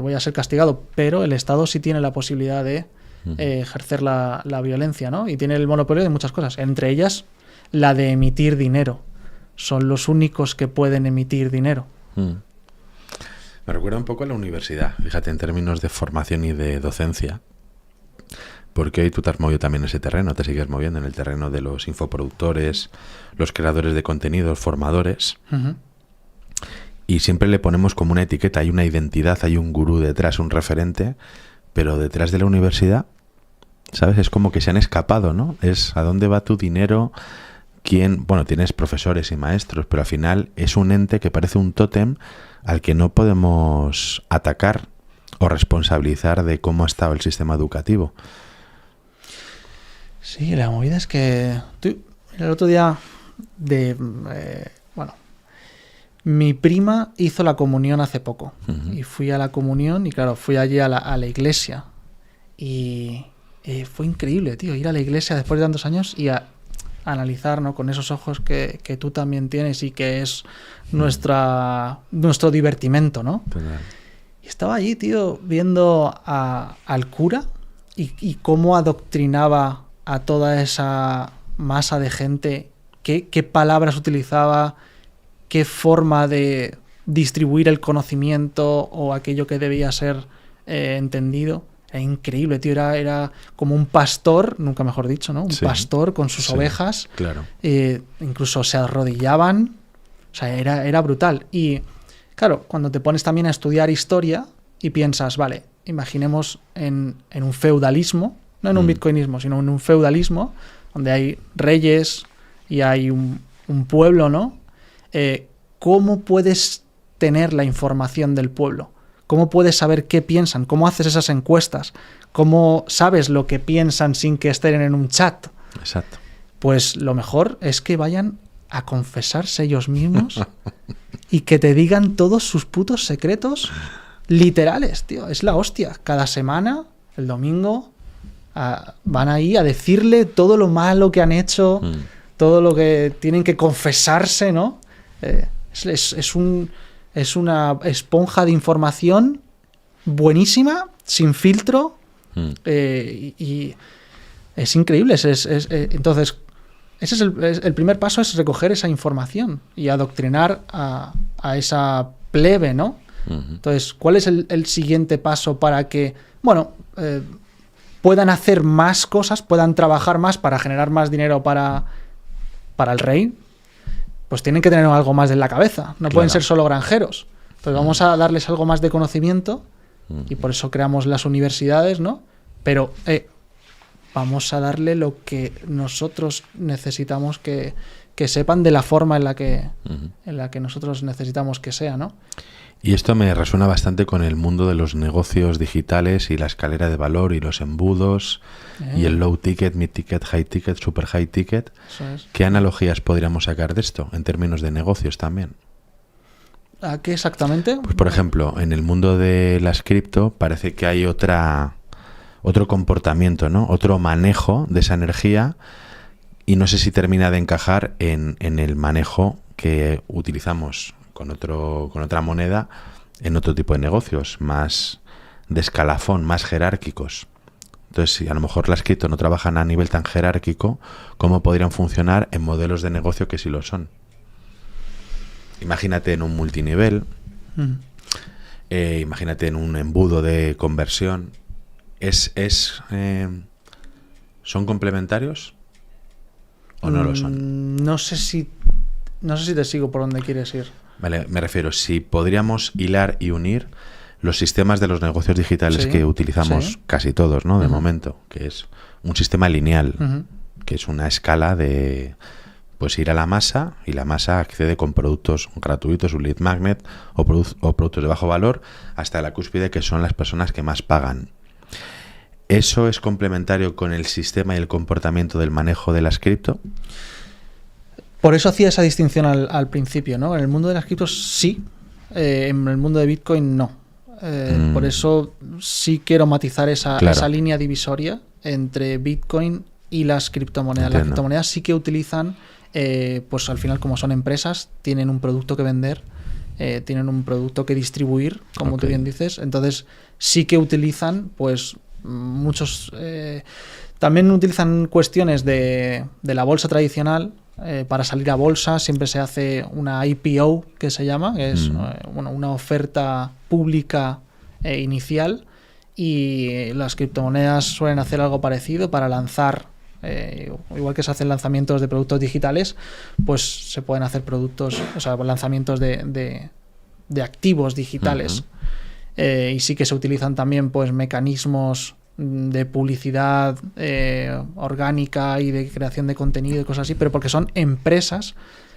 voy a ser castigado. Pero el Estado sí tiene la posibilidad de ejercer la violencia, ¿no? Y tiene el monopolio de muchas cosas, entre ellas la de emitir dinero. Son los únicos que pueden emitir dinero. Me recuerda un poco a la universidad, fíjate, en términos de formación y de docencia. Porque hoy tú te has movido también en ese terreno, te sigues moviendo en el terreno de los infoproductores, los creadores de contenidos, formadores. Y siempre le ponemos como una etiqueta, hay una identidad, hay un gurú detrás, un referente, pero detrás de la universidad, ¿sabes? Es como que se han escapado, ¿no? Es a dónde va tu dinero, quién... Bueno, tienes profesores y maestros, pero al final es un ente que parece un tótem al que no podemos atacar o responsabilizar de cómo ha estado el sistema educativo. Sí, la movida es que el otro día mi prima hizo la comunión hace poco y fui a la comunión y claro, fui allí a la iglesia y fue increíble, tío, ir a la iglesia después de tantos años y a analizar, ¿no? Con esos ojos que tú también tienes y que es nuestro divertimento, ¿no? Total. Y estaba allí, tío, viendo al cura y cómo adoctrinaba a toda esa masa de gente, qué palabras utilizaba, qué forma de distribuir el conocimiento o aquello que debía ser entendido. Era increíble, tío. Era como un pastor, nunca mejor dicho, ¿no? Un pastor con sus ovejas. Claro. Incluso se arrodillaban. O sea, era brutal. Y claro, cuando te pones también a estudiar historia y piensas, vale, imaginemos en un feudalismo, no en un bitcoinismo, sino en un feudalismo, donde hay reyes y hay un pueblo, ¿no? ¿Cómo puedes tener la información del pueblo? ¿Cómo puedes saber qué piensan? ¿Cómo haces esas encuestas? ¿Cómo sabes lo que piensan sin que estén en un chat? Exacto. Pues lo mejor es que vayan a confesarse ellos mismos y que te digan todos sus putos secretos literales, tío. Es la hostia. Cada semana, el domingo, van ahí a decirle todo lo malo que han hecho, todo lo que tienen que confesarse, ¿no? Es una esponja de información buenísima, sin filtro, y es increíble. Entonces, ese es el primer paso, es recoger esa información y adoctrinar a esa plebe, ¿no? Entonces, ¿cuál es el siguiente paso para que, puedan hacer más cosas, puedan trabajar más para generar más dinero para el rey? Pues tienen que tener algo más en la cabeza. No pueden ser solo granjeros. Entonces vamos a darles algo más de conocimiento y por eso creamos las universidades, ¿no? Pero vamos a darle lo que nosotros necesitamos que sepan de la forma en la que nosotros necesitamos que sea, ¿no? Y esto me resuena bastante con el mundo de los negocios digitales y la escalera de valor y los embudos y el low ticket, mid ticket, high ticket, super high ticket. Eso es. ¿Qué analogías podríamos sacar de esto en términos de negocios también? ¿A qué exactamente? Pues por ejemplo, en el mundo de las cripto parece que hay otro comportamiento, ¿no? Otro manejo de esa energía y no sé si termina de encajar en el manejo que utilizamos con otra moneda en otro tipo de negocios, más de escalafón, más jerárquicos. Entonces, si a lo mejor las cripto no trabajan a nivel tan jerárquico, ¿cómo podrían funcionar en modelos de negocio que sí lo son? Imagínate en un multinivel, imagínate en un embudo de conversión. ¿Son complementarios o no lo son? No sé si te sigo por donde quieres ir. Vale, me refiero, si podríamos hilar y unir los sistemas de los negocios digitales que utilizamos casi todos, ¿no? De momento, que es un sistema lineal, que es una escala de pues ir a la masa y la masa accede con productos gratuitos, un lead magnet o productos de bajo valor hasta la cúspide, que son las personas que más pagan. ¿Eso es complementario con el sistema y el comportamiento del manejo de las cripto? Por eso hacía esa distinción al principio, ¿no? En el mundo de las criptos sí, en el mundo de Bitcoin no. Por eso sí quiero matizar esa línea divisoria entre Bitcoin y las criptomonedas. Entiendo. Las criptomonedas sí que utilizan, pues al final como son empresas, tienen un producto que vender, tienen un producto que distribuir, como tú bien dices. Entonces sí que utilizan, pues muchos... también utilizan cuestiones de la bolsa tradicional. Para salir a bolsa siempre se hace una IPO, que se llama, que es una oferta pública inicial, y las criptomonedas suelen hacer algo parecido para lanzar, igual que se hacen lanzamientos de productos digitales, pues se pueden hacer lanzamientos de activos digitales. Y sí que se utilizan también pues mecanismos de publicidad orgánica y de creación de contenido y cosas así, pero porque son empresas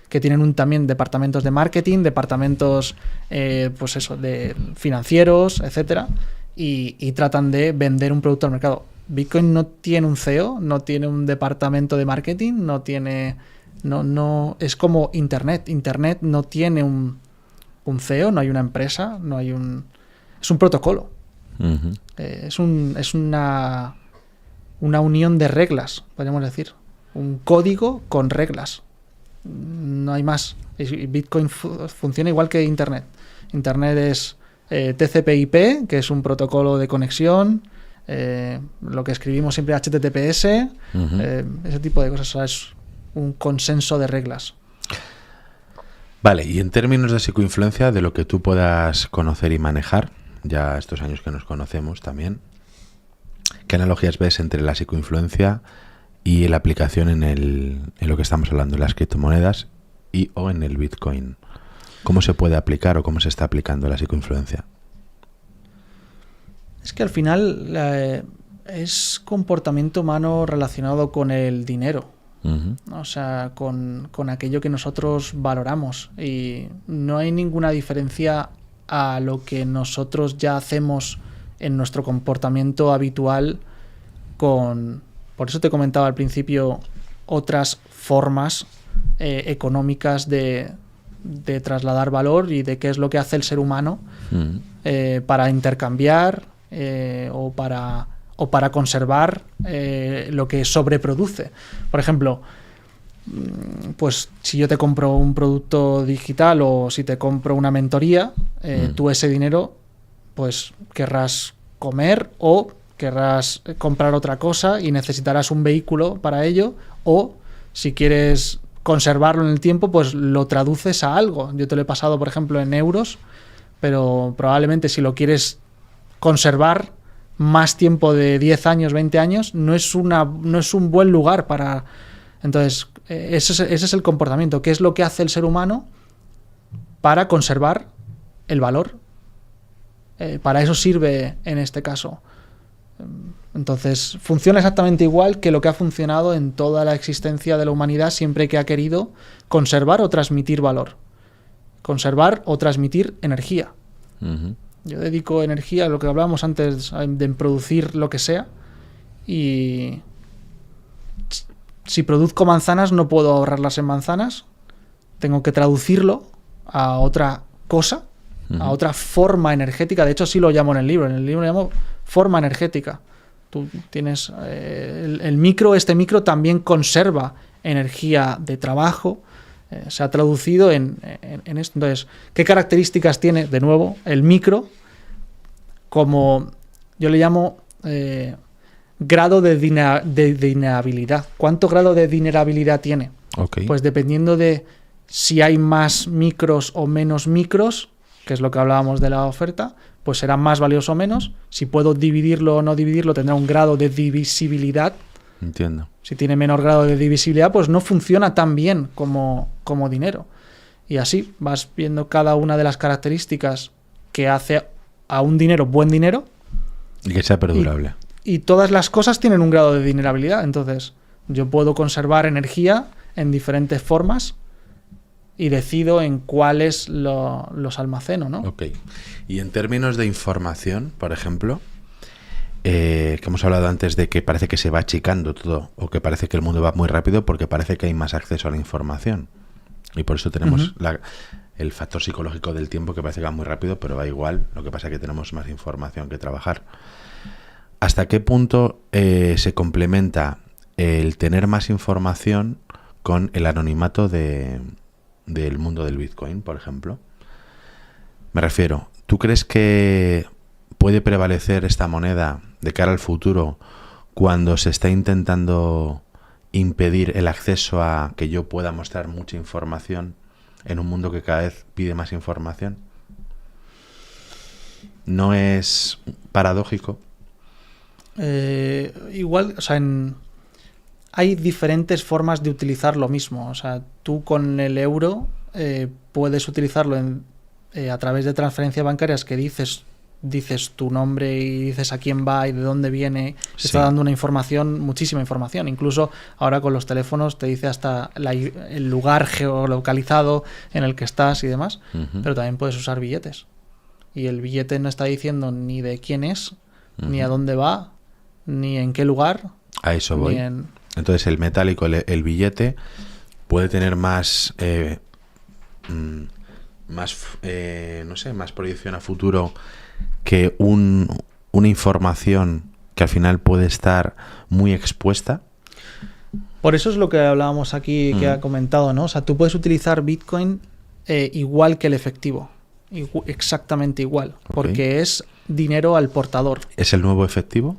que tienen también departamentos de marketing, departamentos de financieros, etcétera, y tratan de vender un producto al mercado. Bitcoin no tiene un CEO, no tiene un departamento de marketing, no es como Internet. Internet no tiene un CEO, no hay una empresa, es un protocolo. Uh-huh. Es una unión de reglas, podríamos decir. Un código con reglas. No hay más. Y Bitcoin funciona igual que Internet. Internet es TCP/IP, que es un protocolo de conexión, lo que escribimos siempre HTTPS, ese tipo de cosas. O sea, es un consenso de reglas. Vale, y en términos de psicoinfluencia, de lo que tú puedas conocer y manejar, ya estos años que nos conocemos también, ¿qué analogías ves entre la psicoinfluencia y la aplicación en lo que estamos hablando, las criptomonedas o en el Bitcoin? ¿Cómo se puede aplicar o cómo se está aplicando la psicoinfluencia? Es que al final es comportamiento humano relacionado con el dinero. Uh-huh. O sea, con aquello que nosotros valoramos. Y no hay ninguna diferencia a lo que nosotros ya hacemos en nuestro comportamiento habitual por eso te comentaba al principio otras formas económicas de trasladar valor y de qué es lo que hace el ser humano para intercambiar o para conservar lo que sobreproduce. Por ejemplo, pues si yo te compro un producto digital o si te compro una mentoría, tú ese dinero pues querrás comer o querrás comprar otra cosa y necesitarás un vehículo para ello, o si quieres conservarlo en el tiempo, pues lo traduces a algo. Yo te lo he pasado, por ejemplo, en euros, pero probablemente si lo quieres conservar más tiempo de 10 años, 20 años, no es un buen lugar para... Entonces, ese es el comportamiento. ¿Qué es lo que hace el ser humano para conservar el valor? Para eso sirve en este caso. Entonces, funciona exactamente igual que lo que ha funcionado en toda la existencia de la humanidad siempre que ha querido conservar o transmitir valor. Conservar o transmitir energía. Uh-huh. Yo dedico energía a lo que hablábamos antes de producir lo que sea, y si produzco manzanas no puedo ahorrarlas en manzanas, tengo que traducirlo a otra cosa, a otra forma energética. De hecho, sí lo llamo en el libro lo llamo forma energética. Tú tienes este micro también conserva energía de trabajo. Se ha traducido en esto. Entonces, ¿qué características tiene, de nuevo, el micro? Como yo le llamo grado de dinerabilidad. ¿Cuánto grado de dinerabilidad tiene? Okay. Pues dependiendo de si hay más micros o menos micros, que es lo que hablábamos de la oferta, pues será más valioso o menos. Si puedo dividirlo o no dividirlo, tendrá un grado de divisibilidad. Entiendo. Si tiene menor grado de divisibilidad, pues no funciona tan bien como dinero. Y así vas viendo cada una de las características que hace a un dinero buen dinero. Y que sea perdurable. Y todas las cosas tienen un grado de dinerabilidad. Entonces, yo puedo conservar energía en diferentes formas y decido en cuáles los almaceno, ¿no? Ok. Y en términos de información, por ejemplo, que hemos hablado antes de que parece que se va achicando todo, o que parece que el mundo va muy rápido porque parece que hay más acceso a la información. Y por eso tenemos el factor psicológico del tiempo, que parece que va muy rápido, pero va igual. Lo que pasa es que tenemos más información que trabajar. ¿Hasta qué punto se complementa el tener más información con el anonimato del mundo del Bitcoin, por ejemplo? Me refiero, ¿tú crees que puede prevalecer esta moneda de cara al futuro cuando se está intentando impedir el acceso a que yo pueda mostrar mucha información en un mundo que cada vez pide más información? ¿No es paradójico? Igual, o sea, hay diferentes formas de utilizar lo mismo. O sea, tú con el euro puedes utilizarlo a través de transferencias bancarias que dices tu nombre y dices a quién va y de dónde viene. Se está dando una información, muchísima información. Incluso ahora con los teléfonos te dice hasta el lugar geolocalizado en el que estás y demás. Uh-huh. Pero también puedes usar billetes. Y el billete no está diciendo ni de quién es, ni a dónde va, ni en qué lugar. A eso voy. Entonces el metálico, el billete, puede tener más no sé, más proyección a futuro que una información que al final puede estar muy expuesta. Por eso es lo que hablábamos aquí, que ha comentado, ¿no? O sea, tú puedes utilizar Bitcoin igual que el efectivo, exactamente igual, porque es dinero al portador. ¿Es el nuevo efectivo?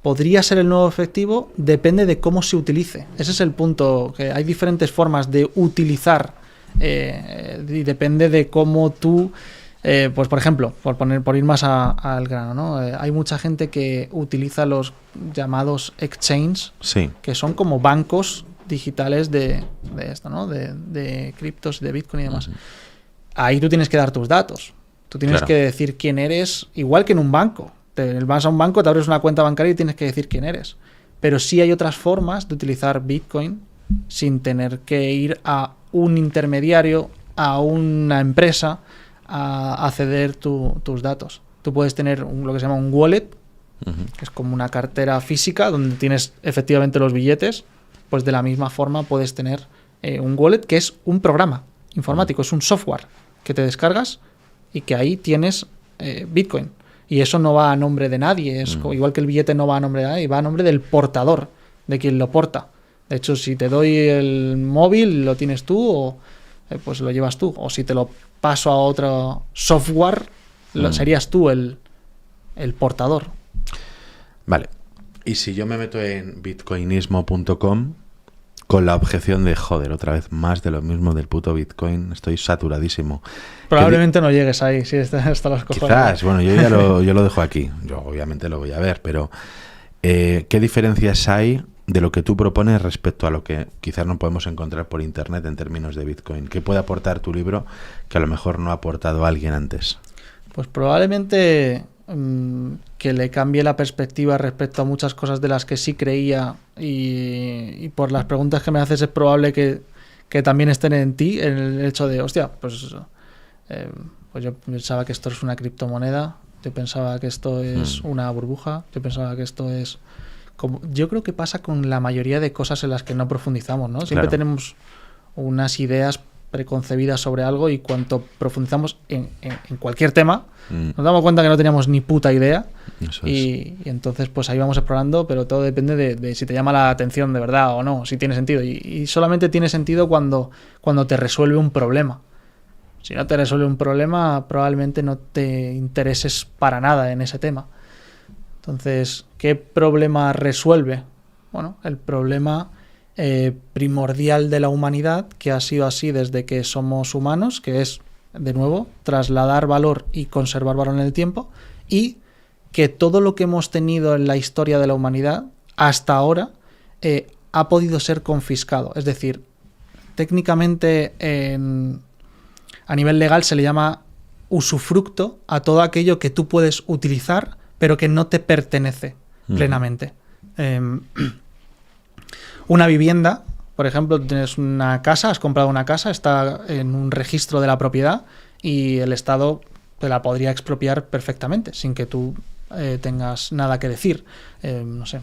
Podría ser el nuevo efectivo, depende de cómo se utilice. Ese es el punto, que hay diferentes formas de utilizar y depende de cómo tú, pues por ejemplo, por ir más al grano, ¿no? Hay mucha gente que utiliza los llamados exchanges, sí, que son como bancos digitales de esto, ¿no? De criptos, de Bitcoin y demás. Ahí tú tienes que dar tus datos. Tú tienes que decir quién eres, igual que en un banco. Vas a un banco, te abres una cuenta bancaria y tienes que decir quién eres. Pero sí hay otras formas de utilizar Bitcoin sin tener que ir a un intermediario, a una empresa, a ceder tus datos. Tú puedes tener lo que se llama un wallet, que es como una cartera física donde tienes efectivamente los billetes. Pues de la misma forma puedes tener un wallet, que es un programa informático, es un software que te descargas y que ahí tienes Bitcoin. Y eso no va a nombre de nadie, es igual que el billete no va a nombre de nadie, va a nombre del portador, de quien lo porta. De hecho, si te doy el móvil, lo tienes tú o pues lo llevas tú. O si te lo paso a otro software, serías tú el portador. Vale. Y si yo me meto en bitcoinismo.com con la objeción de, joder, otra vez más de lo mismo del puto Bitcoin, estoy saturadísimo. Probablemente no llegues ahí, si hasta los cojones. Quizás, bueno, yo lo dejo aquí. Yo obviamente lo voy a ver, pero ¿qué diferencias hay de lo que tú propones respecto a lo que quizás no podemos encontrar por internet en términos de Bitcoin? ¿Qué puede aportar tu libro que a lo mejor no ha aportado alguien antes? Pues probablemente que le cambie la perspectiva respecto a muchas cosas de las que sí creía y por las preguntas que me haces es probable que también estén en ti, en el hecho de, hostia, pues yo pensaba que esto es una criptomoneda, yo pensaba que esto es una burbuja, yo pensaba que esto es... Yo creo que pasa con la mayoría de cosas en las que no profundizamos, ¿no? Siempre tenemos unas ideas preconcebidas sobre algo y cuanto profundizamos en cualquier tema, nos damos cuenta que no teníamos ni puta idea y entonces pues ahí vamos explorando, pero todo depende de si te llama la atención de verdad o no, si tiene sentido. Y solamente tiene sentido cuando te resuelve un problema. Si no te resuelve un problema, probablemente no te intereses para nada en ese tema. Entonces, ¿qué problema resuelve? Bueno, el problema primordial de la humanidad, que ha sido así desde que somos humanos, que es, de nuevo, trasladar valor y conservar valor en el tiempo, y que todo lo que hemos tenido en la historia de la humanidad hasta ahora ha podido ser confiscado. Es decir, técnicamente a nivel legal se le llama usufructo a todo aquello que tú puedes utilizar pero que no te pertenece plenamente. Una vivienda, por ejemplo, tienes una casa, has comprado una casa, está en un registro de la propiedad y el Estado te la podría expropiar perfectamente, sin que tú tengas nada que decir. No sé,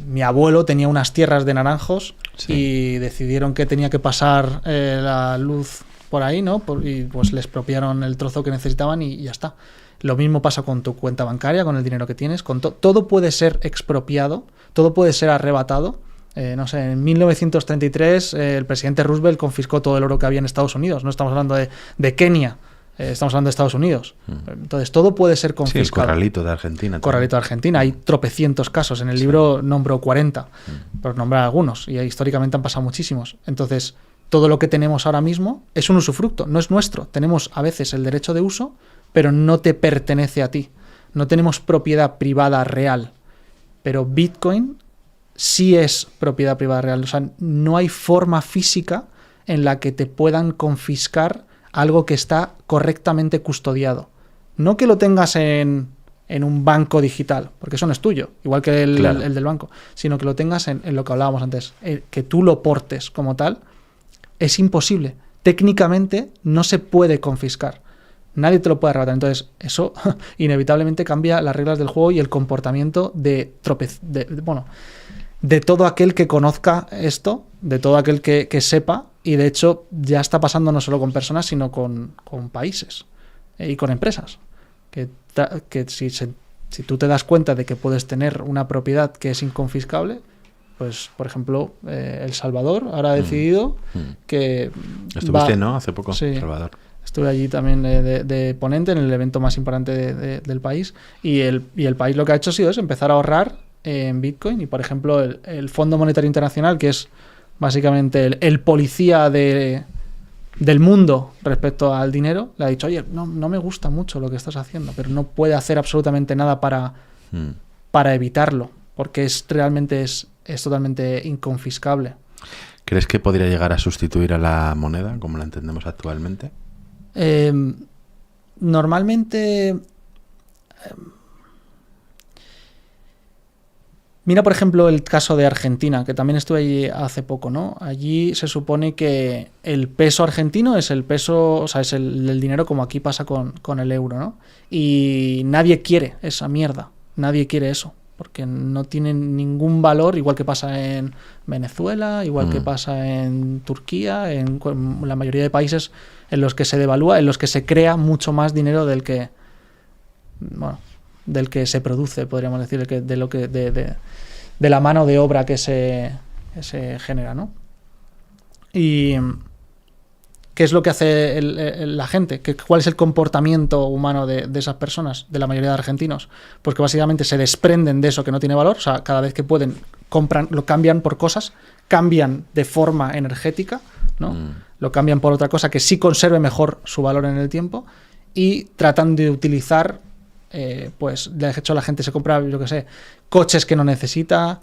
mi abuelo tenía unas tierras de naranjos y decidieron que tenía que pasar la luz por ahí, ¿no? Y pues les expropiaron el trozo que necesitaban y ya está. Lo mismo pasa con tu cuenta bancaria, con el dinero que tienes. Todo puede ser expropiado, todo puede ser arrebatado. No sé, en 1933 el presidente Roosevelt confiscó todo el oro que había en Estados Unidos. No estamos hablando de Kenia, estamos hablando de Estados Unidos. Entonces, todo puede ser confiscado. Sí, el Corralito de Argentina. Corralito de Argentina. Hay tropecientos casos. En el libro nombro 40, por nombrar algunos. Y históricamente han pasado muchísimos. Entonces, todo lo que tenemos ahora mismo es un usufructo, no es nuestro. Tenemos a veces el derecho de uso, pero no te pertenece a ti. No tenemos propiedad privada real. Pero Bitcoin sí es propiedad privada real. O sea, no hay forma física en la que te puedan confiscar algo que está correctamente custodiado. No que lo tengas en un banco digital, porque eso no es tuyo, igual que el del banco, sino que lo tengas en lo que hablábamos antes, que tú lo portes como tal, es imposible. Técnicamente no se puede confiscar. Nadie te lo puede arrebatar. Entonces, eso inevitablemente cambia las reglas del juego y el comportamiento de todo aquel que conozca esto, de todo aquel que sepa, y de hecho ya está pasando no solo con personas, sino con países y con empresas. Que si tú te das cuenta de que puedes tener una propiedad que es inconfiscable, pues, por ejemplo, El Salvador ahora ha decidido que... Estuviste, ¿no? Hace poco, sí, Salvador. Estuve allí también de ponente en el evento más importante del país, y el país lo que ha hecho ha sido empezar a ahorrar en Bitcoin. Y, por ejemplo, el Fondo Monetario Internacional, que es básicamente el policía del mundo respecto al dinero, le ha dicho, oye, no me gusta mucho lo que estás haciendo, pero no puede hacer absolutamente nada para evitarlo, porque realmente es totalmente inconfiscable. ¿Crees que podría llegar a sustituir a la moneda como la entendemos actualmente? Normalmente... Mira, por ejemplo, el caso de Argentina, que también estuve allí hace poco, ¿no? Allí se supone que el peso argentino es el peso, o sea, es el dinero como aquí pasa con el euro, ¿no? Y nadie quiere esa mierda, nadie quiere eso, porque no tiene ningún valor, igual que pasa en Venezuela, igual que pasa en Turquía, en la mayoría de países en los que se devalúa, en los que se crea mucho más dinero del que se produce, podríamos decir, de la mano de obra que se genera, ¿no? Y ¿qué es lo que hace la gente? ¿Cuál es el comportamiento humano de esas personas, de la mayoría de argentinos? Pues que básicamente se desprenden de eso que no tiene valor, o sea, cada vez que pueden lo cambian por cosas, cambian de forma energética, ¿no? Lo cambian por otra cosa que sí conserve mejor su valor en el tiempo, y tratan de utilizar... pues de hecho la gente se compra, yo que sé, coches que no necesita,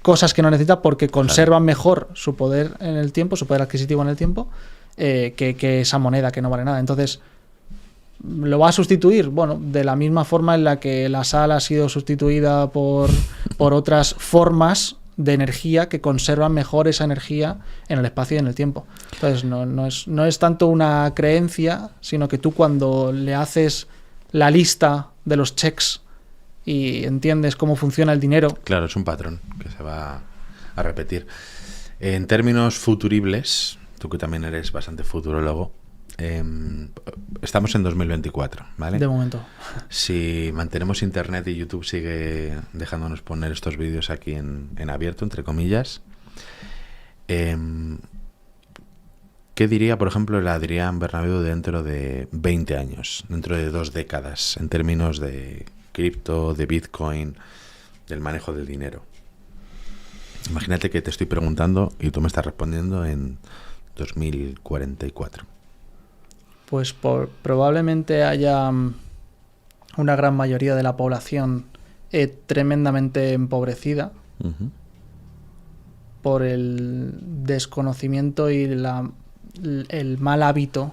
cosas que no necesita, porque conservan mejor su poder en el tiempo, su poder adquisitivo en el tiempo, que esa moneda que no vale nada. Entonces, ¿lo va a sustituir? Bueno, de la misma forma en la que la sal ha sido sustituida por otras formas de energía que conservan mejor esa energía en el espacio y en el tiempo. Entonces, no es tanto una creencia, sino que tú, cuando le haces la lista de los checks y entiendes cómo funciona el dinero... Claro, es un patrón que se va a repetir. En términos futuribles, tú que también eres bastante futurólogo, estamos en 2024, ¿vale? De momento. Si mantenemos internet y YouTube sigue dejándonos poner estos vídeos aquí en abierto, entre comillas, ¿qué diría, por ejemplo, el Adrián Bernabéu dentro de 20 años, dentro de 2 décadas, en términos de cripto, de Bitcoin, del manejo del dinero? Imagínate que te estoy preguntando y tú me estás respondiendo en 2044. Pues probablemente haya una gran mayoría de la población tremendamente empobrecida por el desconocimiento y el mal hábito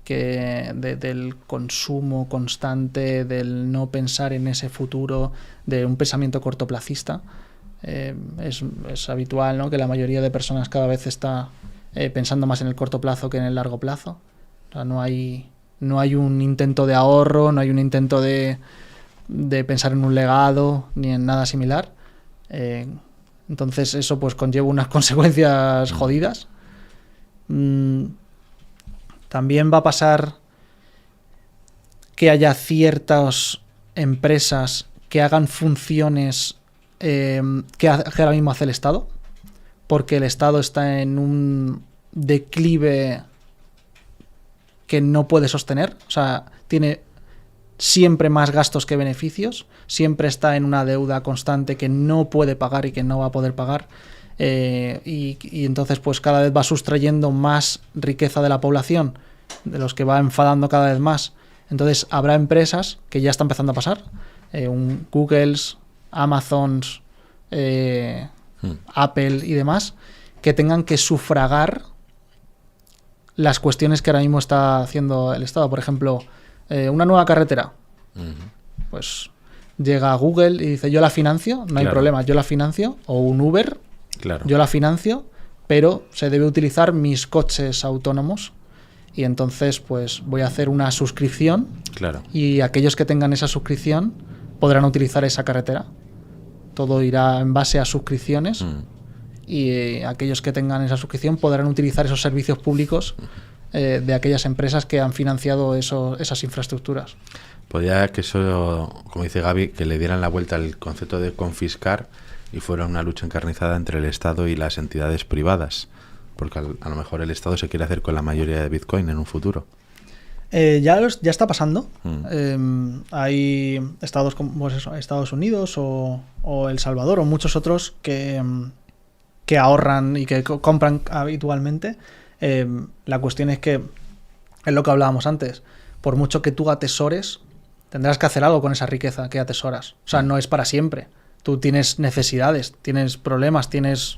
del consumo constante, del no pensar en ese futuro, de un pensamiento cortoplacista. Es habitual, ¿no?, que la mayoría de personas cada vez está pensando más en el corto plazo que en el largo plazo. O sea, no hay un intento de ahorro, no hay un intento de pensar en un legado ni en nada similar. Entonces eso pues conlleva unas consecuencias jodidas. También va a pasar que haya ciertas empresas que hagan funciones que ahora mismo hace el Estado, porque el Estado está en un declive que no puede sostener, o sea, tiene siempre más gastos que beneficios, siempre está en una deuda constante que no puede pagar y que no va a poder pagar, y entonces pues cada vez va sustrayendo más riqueza de la población, de los que va enfadando cada vez más. Entonces habrá empresas que ya está empezando a pasar, Googles, Amazons, Apple y demás, que tengan que sufragar las cuestiones que ahora mismo está haciendo el Estado. Por ejemplo, una nueva carretera. Pues llega Google y dice, yo la financio, no hay problema, yo la financio. O un Uber, yo la financio, pero se debe utilizar mis coches autónomos. y entonces pues voy a hacer una suscripción. Claro. Y aquellos que tengan esa suscripción podrán utilizar esa carretera. Todo irá en base a suscripciones y aquellos que tengan esa suscripción podrán utilizar esos servicios públicos de aquellas empresas que han financiado esas infraestructuras. Podría que eso, como dice Gaby, que le dieran la vuelta al concepto de confiscar y fuera una lucha encarnizada entre el Estado y las entidades privadas, porque a lo mejor el Estado se quiere hacer con la mayoría de Bitcoin en un futuro. Ya está pasando. Hay estados como pues eso, Estados Unidos o El Salvador o muchos otros que ahorran y que compran habitualmente. La cuestión es que es lo que hablábamos antes. Por mucho que tú atesores, tendrás que hacer algo con esa riqueza que atesoras. O sea, no es para siempre. Tú tienes necesidades, tienes problemas, tienes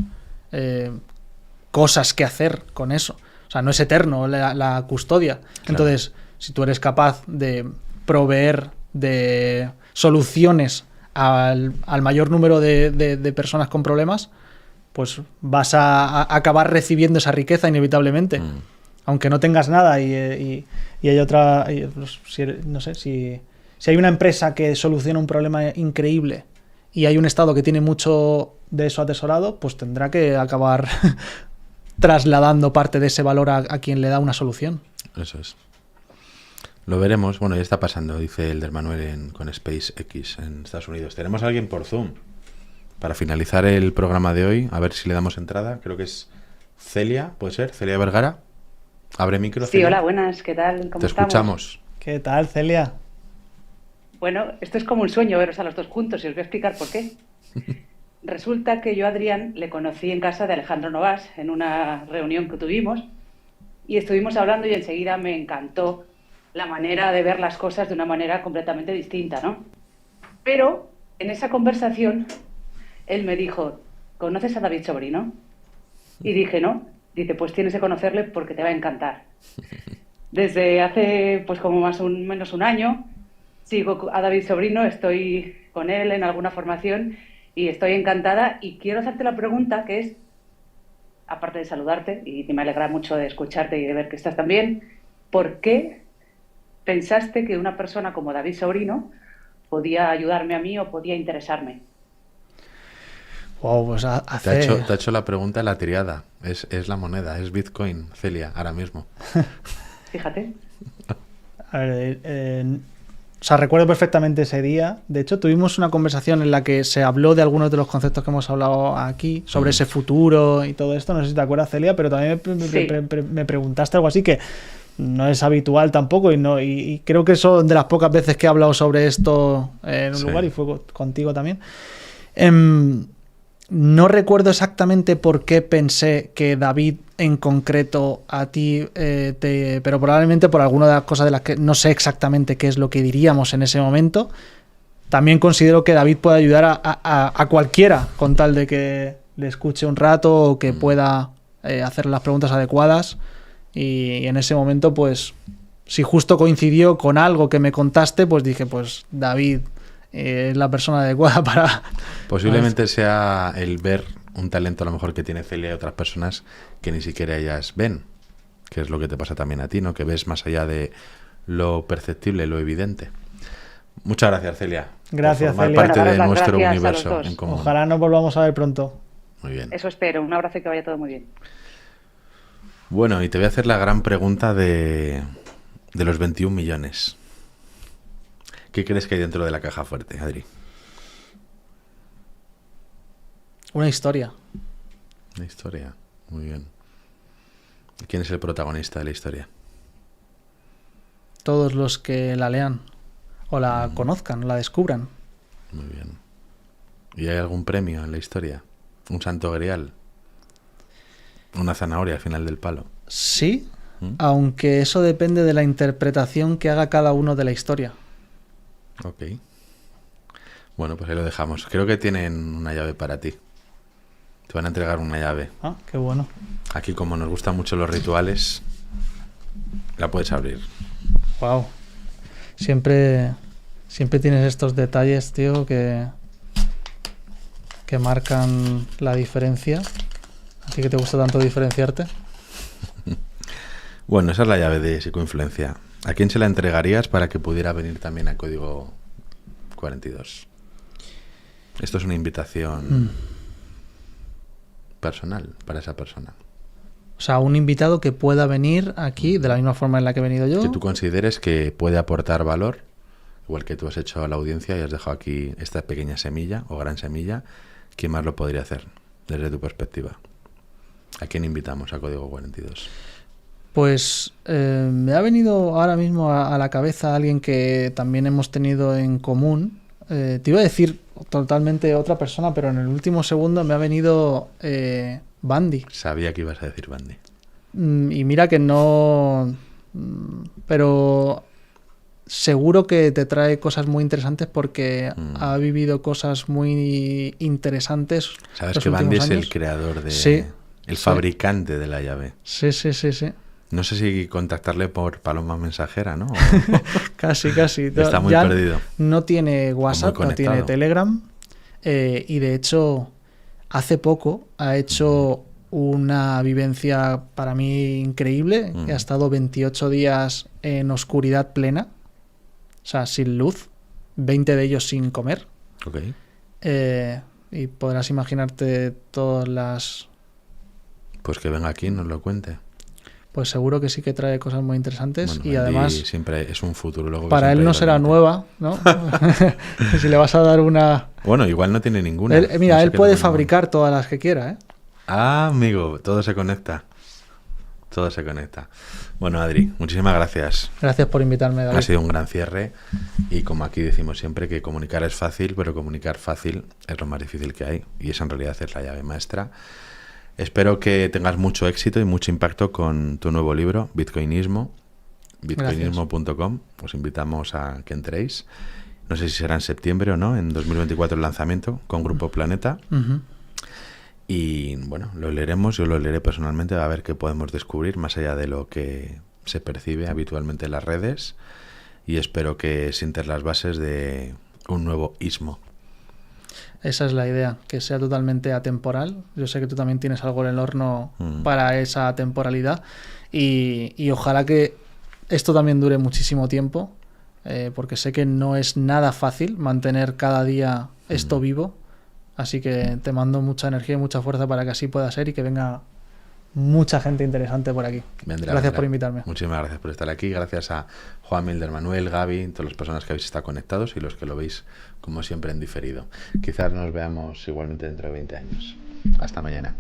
cosas que hacer con eso. O sea, no es eterno la custodia. Claro. Entonces, si tú eres capaz de proveer de soluciones al mayor número de personas con problemas, pues vas a acabar recibiendo esa riqueza inevitablemente. Aunque no tengas nada y hay otra... pues, no sé, si hay una empresa que soluciona un problema increíble y hay un Estado que tiene mucho de eso atesorado, pues tendrá que acabar... trasladando parte de ese valor a quien le da una solución. Eso es. Lo veremos. Bueno, ya está pasando, dice Elder Manuel con SpaceX en Estados Unidos. Tenemos a alguien por Zoom. Para finalizar el programa de hoy, a ver si le damos entrada. Creo que es Celia, ¿puede ser? Celia Vergara. Abre micro, Sí, Celia. hola, buenas, ¿qué tal? ¿Cómo Te escuchamos. ¿Qué tal, Celia? Bueno, esto es como un sueño veros a los dos juntos y os voy a explicar por qué. Resulta que yo a Adrián le conocí en casa de Alejandro Novas en una reunión que tuvimos y estuvimos hablando y enseguida me encantó la manera de ver las cosas de una manera completamente distinta, ¿no? Pero en esa conversación él me dijo, ¿conoces a David Sobrino? Y dije, no. Dice, pues tienes que conocerle porque te va a encantar. Desde hace pues como más o menos un año sigo a David Sobrino, estoy con él en alguna formación y estoy encantada y quiero hacerte la pregunta que es, aparte de saludarte y me alegra mucho de escucharte y de ver que estás tan bien, ¿por qué pensaste que una persona como David Sobrino podía ayudarme a mí o podía interesarme? Wow, pues te ha hecho la pregunta en la triada. Es la moneda, es Bitcoin, Celia, ahora mismo. Fíjate. A ver, o sea, recuerdo perfectamente ese día. De hecho, tuvimos una conversación en la que se habló de algunos de los conceptos que hemos hablado aquí, sobre ese futuro y todo esto. No sé si te acuerdas, Celia, pero también me preguntaste algo así que no es habitual tampoco y creo que son de las pocas veces que he hablado sobre esto en un lugar y fue contigo también. No recuerdo exactamente por qué pensé que David en concreto a ti, pero probablemente por alguna de las cosas de las que no sé exactamente qué es lo que diríamos en ese momento. También considero que David puede ayudar a cualquiera con tal de que le escuche un rato o que pueda hacer las preguntas adecuadas. Y en ese momento, pues, si justo coincidió con algo que me contaste, pues dije, pues David es la persona adecuada para... Posiblemente sea el ver un talento a lo mejor que tiene Celia y otras personas que ni siquiera ellas ven, que es lo que te pasa también a ti, ¿no? Que ves más allá de lo perceptible, lo evidente. Muchas gracias, Celia. Gracias, por formar Celia. parte de Gracias nuestro a los universo dos. en común. Ojalá nos volvamos a ver pronto. Muy bien. Eso espero. Un abrazo y que vaya todo muy bien. Bueno, y te voy a hacer la gran pregunta de los 21 millones. ¿Qué crees que hay dentro de la caja fuerte, Adri? Una historia. Una historia, muy bien. ¿Y quién es el protagonista de la historia? Todos los que la lean o la conozcan, la descubran. Muy bien. ¿Y hay algún premio en la historia? ¿Un santo grial? ¿Una zanahoria al final del palo? Sí, aunque eso depende de la interpretación que haga cada uno de la historia. Ok. Bueno, pues ahí lo dejamos. Creo que tienen una llave para ti. Te van a entregar una llave. Ah, qué bueno. Aquí, como nos gustan mucho los rituales, la puedes abrir. Wow. Siempre tienes estos detalles, tío, que marcan la diferencia. ¿A ti que te gusta tanto diferenciarte? Bueno, esa es la llave de psicoinfluencia. ¿A quién se la entregarías para que pudiera venir también a Código 42? Esto es una invitación personal para esa persona. O sea, un invitado que pueda venir aquí de la misma forma en la que he venido yo. Que tú consideres que puede aportar valor, igual que tú has hecho a la audiencia y has dejado aquí esta pequeña semilla o gran semilla. ¿Quién más lo podría hacer desde tu perspectiva? ¿A quién invitamos a Código 42? Pues me ha venido ahora mismo a la cabeza alguien que también hemos tenido en común. Te iba a decir totalmente otra persona, pero en el último segundo me ha venido Bandy. Sabía que ibas a decir Bandy. Y mira que no... Pero seguro que te trae cosas muy interesantes porque ha vivido cosas muy interesantes. Sabes que Bandy es el creador de... Sí. El fabricante de la llave. Sí. No sé si contactarle por paloma mensajera, ¿no? Casi. Está muy ya perdido. No tiene WhatsApp, no tiene Telegram. Y de hecho, hace poco ha hecho una vivencia para mí increíble. Que ha estado 28 días en oscuridad plena. O sea, sin luz. 20 de ellos sin comer. Ok. Y podrás imaginarte todas las... Pues que venga aquí y nos lo cuente. Pues seguro que sí que trae cosas muy interesantes. Bueno, y además siempre es un futurólogo. Para él no será nueva, ¿no? Si le vas a dar una... Bueno, igual no tiene ninguna. Él puede fabricar todas las que quiera, ¿eh? Ah, amigo, todo se conecta. Todo se conecta. Bueno, Adri, muchísimas gracias. Gracias por invitarme, David. Ha sido un gran cierre y como aquí decimos siempre que comunicar es fácil, pero comunicar fácil es lo más difícil que hay y esa en realidad es la llave maestra. Espero que tengas mucho éxito y mucho impacto con tu nuevo libro, Bitcoinismo, bitcoinismo.com. Os invitamos a que entréis. No sé si será en septiembre o no, en 2024 el lanzamiento con Grupo Planeta. Y bueno, lo leeremos, yo lo leeré personalmente a ver qué podemos descubrir más allá de lo que se percibe habitualmente en las redes y espero que sientes las bases de un nuevo ismo. Esa es la idea, que sea totalmente atemporal. Yo sé que tú también tienes algo en el horno para esa temporalidad y ojalá que esto también dure muchísimo tiempo, porque sé que no es nada fácil mantener cada día esto vivo, así que te mando mucha energía y mucha fuerza para que así pueda ser y que venga mucha gente interesante por aquí. Gracias por invitarme. Muchísimas gracias por estar aquí. Gracias a Juan, Milder, Manuel, Gaby, todas las personas que habéis estado conectados y los que lo veis como siempre en diferido. Quizás nos veamos igualmente dentro de 20 años. Hasta mañana.